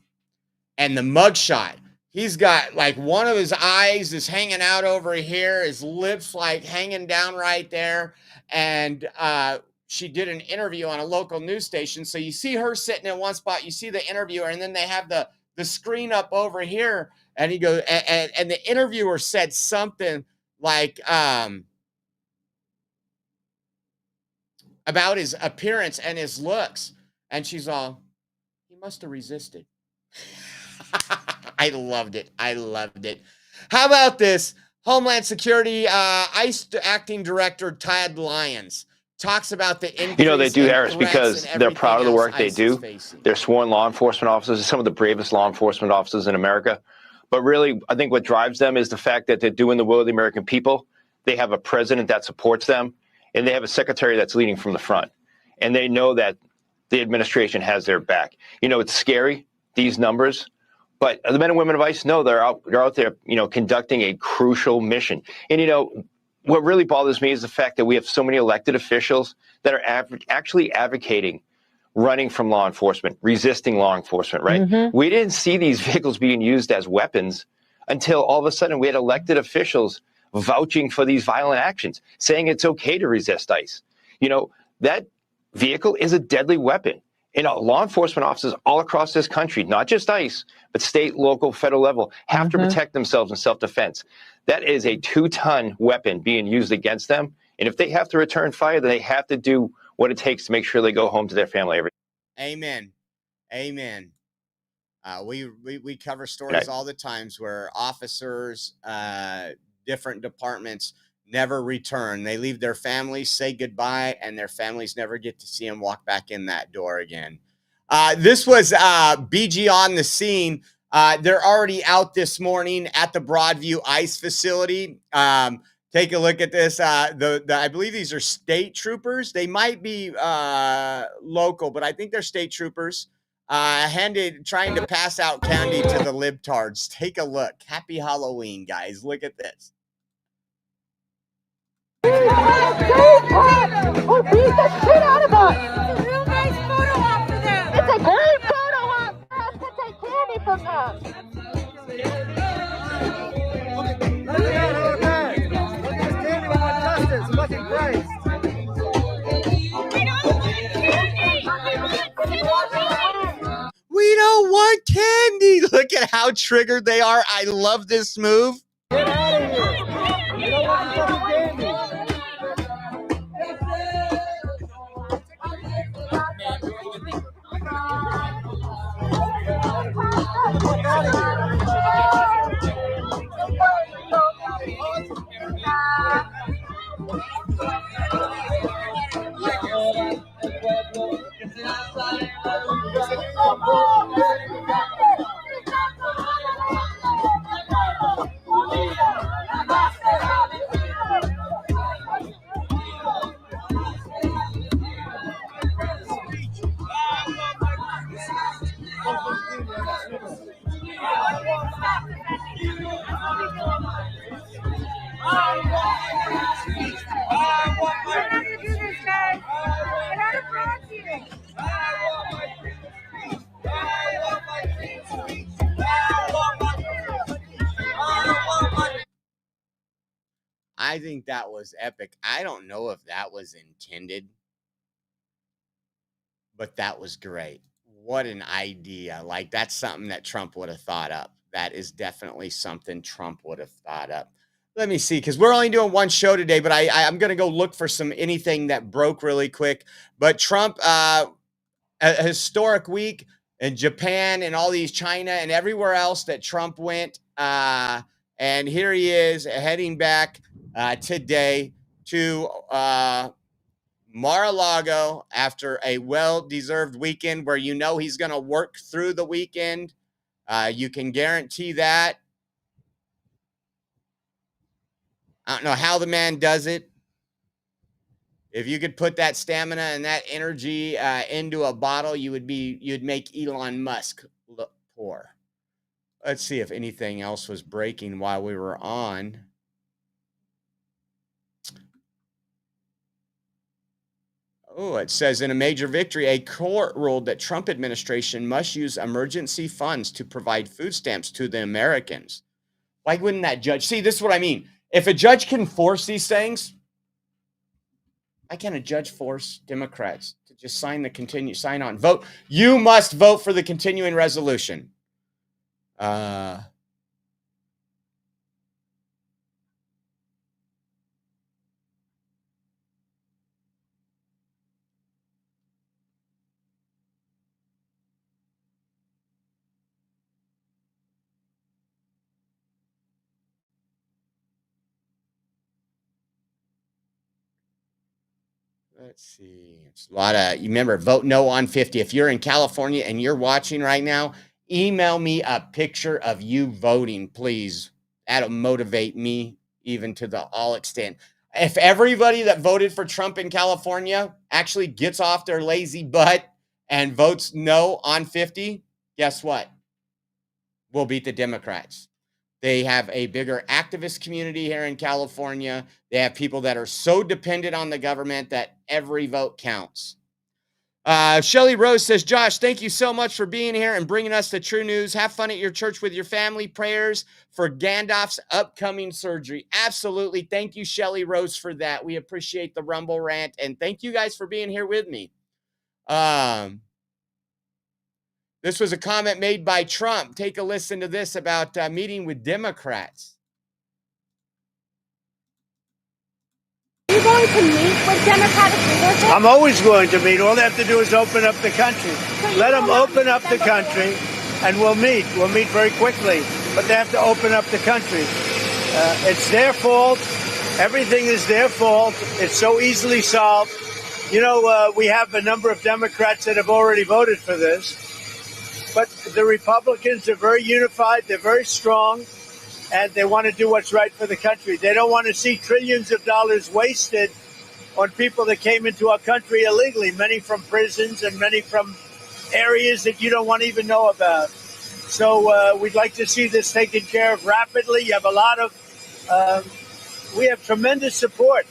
and the mugshot, he's got like one of his eyes is hanging out over here, his lips like hanging down right there. And she did an interview on a local news station. So you see her sitting in one spot, you see the interviewer, and then they have the screen up over here. And he goes, and the interviewer said something like about his appearance and his looks. And she's all, he must have resisted. I loved it. I loved it. How about this? Homeland Security ICE Acting Director Todd Lyons talks about the increase. You know, they do, Harris, because they're proud of the work they do. They're sworn law enforcement officers, some of the bravest law enforcement officers in America. But really, I think what drives them is the fact that they're doing the will of the American people. They have a president that supports them, and they have a secretary that's leading from the front. And they know that the administration has their back. You know, it's scary, these numbers. But the men and women of ICE know they're out there, you know, conducting a crucial mission. And, you know, what really bothers me is the fact that we have so many elected officials that are actually advocating running from law enforcement, resisting law enforcement, right? Mm-hmm. We didn't see these vehicles being used as weapons until all of a sudden we had elected officials vouching for these violent actions, saying it's okay to resist ICE. You know, that vehicle is a deadly weapon. You know, law enforcement officers all across this country, not just ICE, but state, local, federal level, have to protect themselves in self-defense. That is a 2-ton weapon being used against them. And if they have to return fire, then they have to do what it takes to make sure they go home to their family every day. Amen. Amen. We cover stories all the times where officers, different departments never return. They leave their families, say goodbye, and their families never get to see them walk back in that door again. This was BG on the scene. They're already out this morning at the Broadview ICE facility. Take a look at this. I believe these are state troopers. They might be local, but I think they're state troopers. Trying to pass out candy to the libtards. Take a look. Happy Halloween, guys. Look at this. Oh, beat the shit out of us! It's a real nice photo op for them! It's a great photo op for us to take candy from them! Look at this candy we want justice! Fucking Christ! We don't want candy! Look at how triggered they are. I love this move. Get out of here! We don't want fucking candy! I think that was epic. I don't know if that was intended, but that was great. What an idea. Like, that's something that Trump would have thought up. That is definitely something Trump would have thought up. Let me see, because we're only doing one show today, but I'm going to go look for anything that broke really quick. But Trump, a historic week in Japan and all these China and everywhere else that Trump went. And here he is heading back today to Mar-a-Lago after a well-deserved weekend where you know he's going to work through the weekend. You can guarantee that. I don't know how the man does it. If you could put that stamina and that energy into a bottle, you'd make Elon Musk look poor. Let's see if anything else was breaking while we were on. Oh, it says in a major victory, a court ruled that Trump administration must use emergency funds to provide food stamps to the Americans. Why wouldn't that judge? See, this is what I mean. If a judge can force these things, why can't a judge force Democrats to just sign on, vote? You must vote for the continuing resolution. Let's see. It's a lot of, you remember, vote no on 50. If you're in California and you're watching right now, email me a picture of you voting, please. That'll motivate me even to the all extent. If everybody that voted for Trump in California actually gets off their lazy butt and votes no on 50, guess what? We'll beat the Democrats. They have a bigger activist community here in California. They have people that are so dependent on the government that every vote counts. Shelly Rose says, Josh, thank you so much for being here and bringing us the true news. Have fun at your church with your family. Prayers for Gandalf's upcoming surgery. Absolutely. Thank you, Shelly Rose, for that. We appreciate the Rumble rant, and thank you guys for being here with me. This was a comment made by Trump. Take a listen to this about meeting with Democrats. Are you going to meet with Democratic leadership? I'm always going to meet. All they have to do is open up the country. Let them open up the country, and we'll meet. We'll meet very quickly, but they have to open up the country. It's their fault. Everything is their fault. It's so easily solved. You know, we have a number of Democrats that have already voted for this. But the Republicans are very unified. They're very strong, and they want to do what's right for the country. They don't want to see trillions of dollars wasted on people that came into our country illegally, many from prisons and many from areas that you don't want to even know about. So we'd like to see this taken care of rapidly. You have a lot of, we have tremendous support,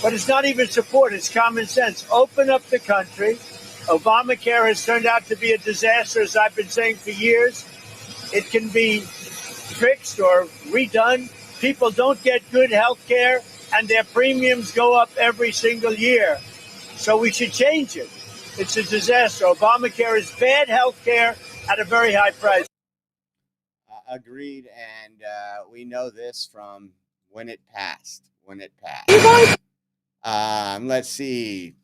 but it's not even support, it's common sense. Open up the country. Obamacare has turned out to be a disaster, as I've been saying for years. It can be fixed or redone. People don't get good health care, and their premiums go up every single year. So we should change it. It's a disaster. Obamacare is bad health care at a very high price. Agreed, and we know this from when it passed. Let's see.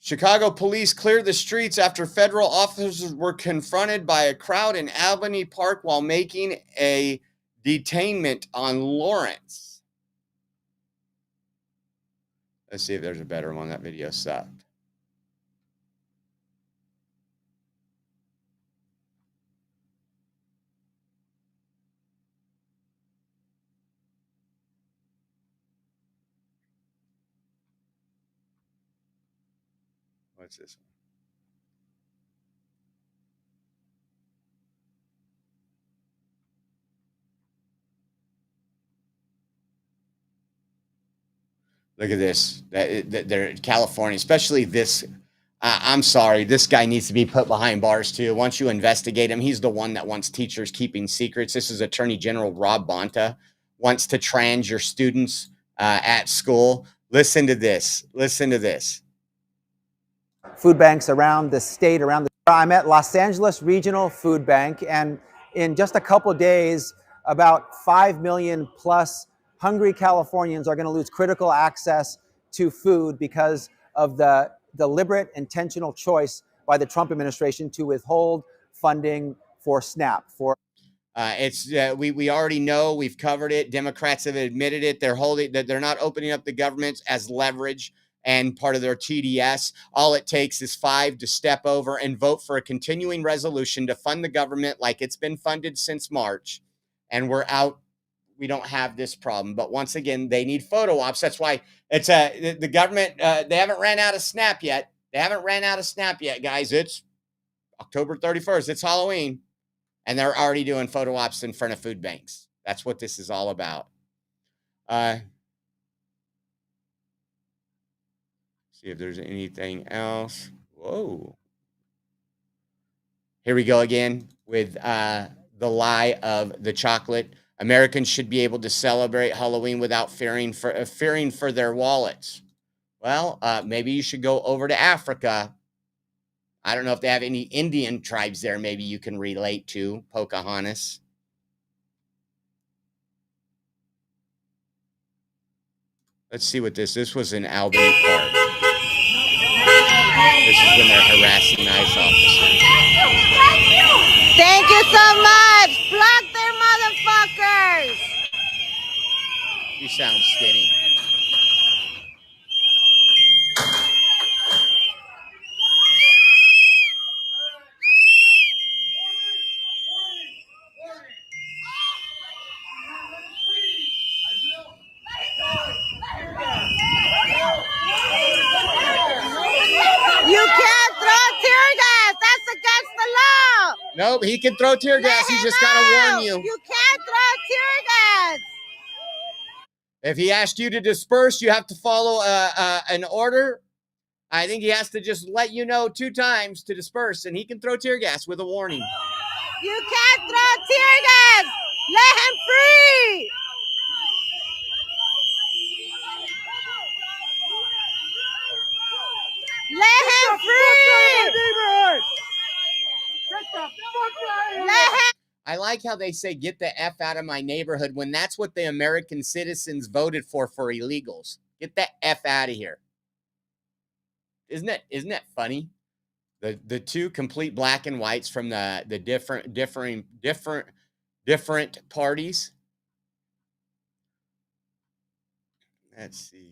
Chicago police cleared the streets after federal officers were confronted by a crowd in Albany Park while making a detainment on Lawrence. Let's see if there's a better one. That video sucked. What's this one? Look at this. They're in California, especially this. I'm sorry. This guy needs to be put behind bars, too. Once you investigate him, he's the one that wants teachers keeping secrets. This is Attorney General Rob Bonta. Wants to trans your students at school. Listen to this. Listen to this. Food banks around the state, I'm at Los Angeles Regional Food Bank, and in just a couple of days, about 5 million plus hungry Californians are going to lose critical access to food because of the deliberate, intentional choice by the Trump administration to withhold funding for SNAP. We already know, we've covered it. Democrats have admitted it. They're not opening up the government as leverage and part of their TDS. All it takes is 5 to step over and vote for a continuing resolution to fund the government like it's been funded since March. And we're out. We don't have this problem. But once again, they need photo ops. That's why it's the government. They haven't ran out of SNAP yet. Guys. It's October 31st. It's Halloween. And they're already doing photo ops in front of food banks. That's what this is all about. See if there's anything else. Whoa. Here we go again with the lie of the chocolate. Americans should be able to celebrate Halloween without fearing for their wallets. Well, maybe you should go over to Africa. I don't know if they have any Indian tribes there maybe you can relate to, Pocahontas. Let's see what this was in Albany Park. This is when they're harassing ICE officers. Thank you so much. Block their motherfuckers. You sound skinny. You can't throw tear gas. That's against the law. Nope, he can throw tear gas. He's just got to warn you. You can't throw tear gas. If he asked you to disperse, you have to follow an order. I think he has to just let you know 2 times to disperse, and he can throw tear gas with a warning. You can't throw tear gas. Let him free. Let him free. Let him. I like how they say, get the F out of my neighborhood, when that's what the American citizens voted for illegals. Get the F out of here. Isn't that funny? The 2 complete black and whites from the different parties. Let's see.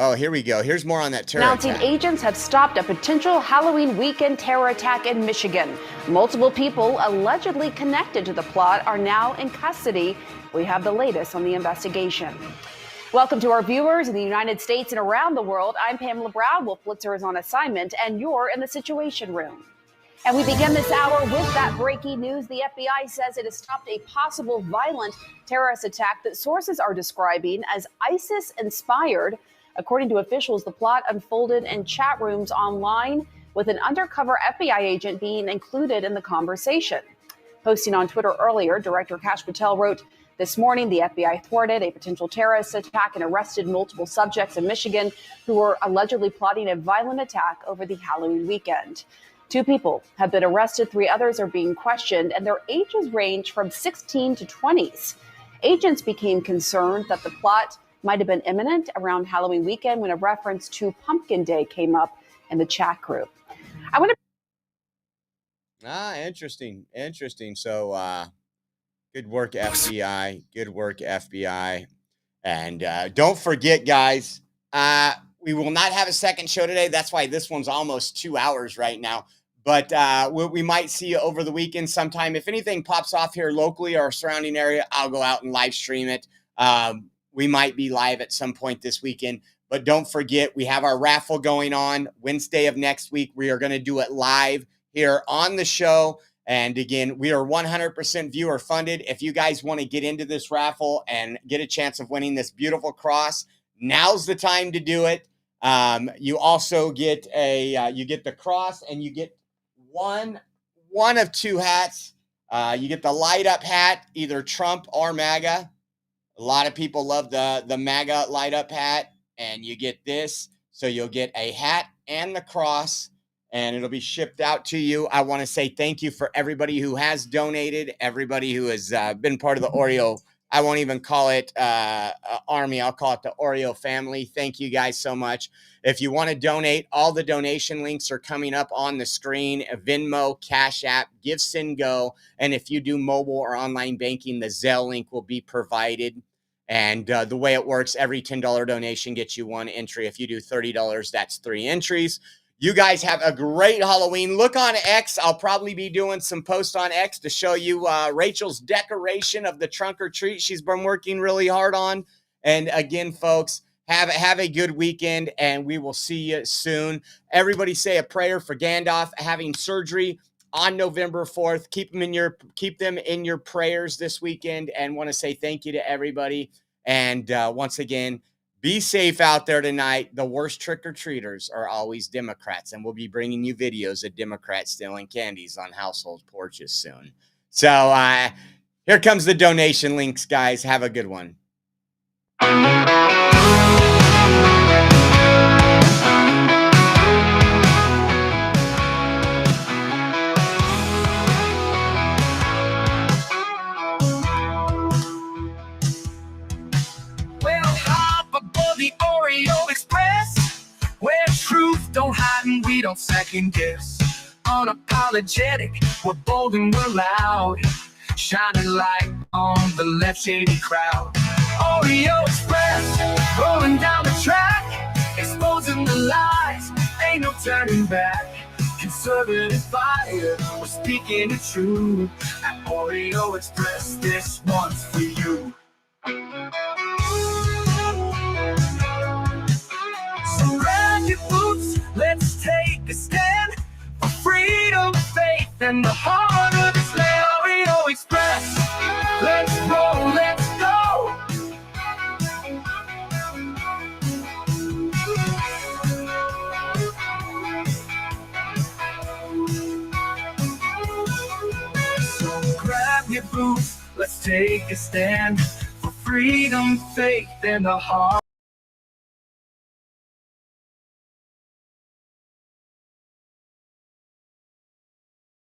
Oh, here we go. Here's more on that terror Announcing attack. agents have stopped a potential Halloween weekend terror attack in Michigan. Multiple people allegedly connected to the plot are now in custody. We have the latest on the investigation. Welcome to our viewers in the United States and around the world. I'm Pamela Brown. Wolf Blitzer is on assignment, and you're in the Situation Room. And we begin this hour with that breaking news. The FBI says it has stopped a possible violent terrorist attack that sources are describing as ISIS-inspired. According to officials, the plot unfolded in chat rooms online, with an undercover FBI agent being included in the conversation. Posting on Twitter earlier, Director Kash Patel wrote, "This morning, the FBI thwarted a potential terrorist attack and arrested multiple subjects in Michigan who were allegedly plotting a violent attack over the Halloween weekend. 2 people have been arrested, 3 others are being questioned, and their ages range from 16 to 20s. Agents became concerned that the plot might have been imminent around Halloween weekend when a reference to Pumpkin Day came up in the chat group." I want to. Interesting. So, good work, FBI. Good work, FBI. And don't forget, guys, we will not have a second show today. That's why this one's almost 2 hours right now. But we might see you over the weekend sometime. If anything pops off here locally or surrounding area, I'll go out and live stream it. We might be live at some point this weekend. But don't forget, we have our raffle going on Wednesday of next week. We are going to do it live here on the show. And again, we are 100% viewer funded. If you guys want to get into this raffle and get a chance of winning this beautiful cross, now's the time to do it. You also get you get the cross, and you get one of 2 hats. You get the light up hat, either Trump or MAGA. A lot of people love the MAGA light up hat, and you get this. So you'll get a hat and the cross, and it'll be shipped out to you. I want to say thank you for everybody who has donated, everybody who has been part of the Oreo. I won't even call it Army. I'll call it the Oreo family. Thank you guys so much. If you want to donate, all the donation links are coming up on the screen. Venmo, Cash App, Give, Send, Go. And if you do mobile or online banking, the Zelle link will be provided. And the way it works, every $10 donation gets you 1 entry. If you do $30, that's 3 entries. You guys have a great Halloween. Look on X. I'll probably be doing some posts on X to show you Rachel's decoration of the trunk or treat she's been working really hard on. And again, folks, have a good weekend, and we will see you soon. Everybody say a prayer for Gandalf having surgery on November 4th. Keep them in your prayers this weekend, and want to say thank you to everybody. And once again, be safe out there tonight. The worst trick-or-treaters are always Democrats, and we'll be bringing you videos of Democrats stealing candies on household porches soon. So here comes the donation links, guys. Have a good one. The Oreo Express, where truth don't hide and we don't second guess. Unapologetic, we're bold and we're loud, shining light on the left shady crowd. Oreo Express, rolling down the track, exposing the lies, ain't no turning back. Conservative fire, we're speaking the truth. At Oreo Express, this one's for you. So grab your boots, let's take a stand for in the heart of this land, Oreo Express. Let's roll, let's go. So grab your boots, let's take a stand for freedom, faith, and the heart.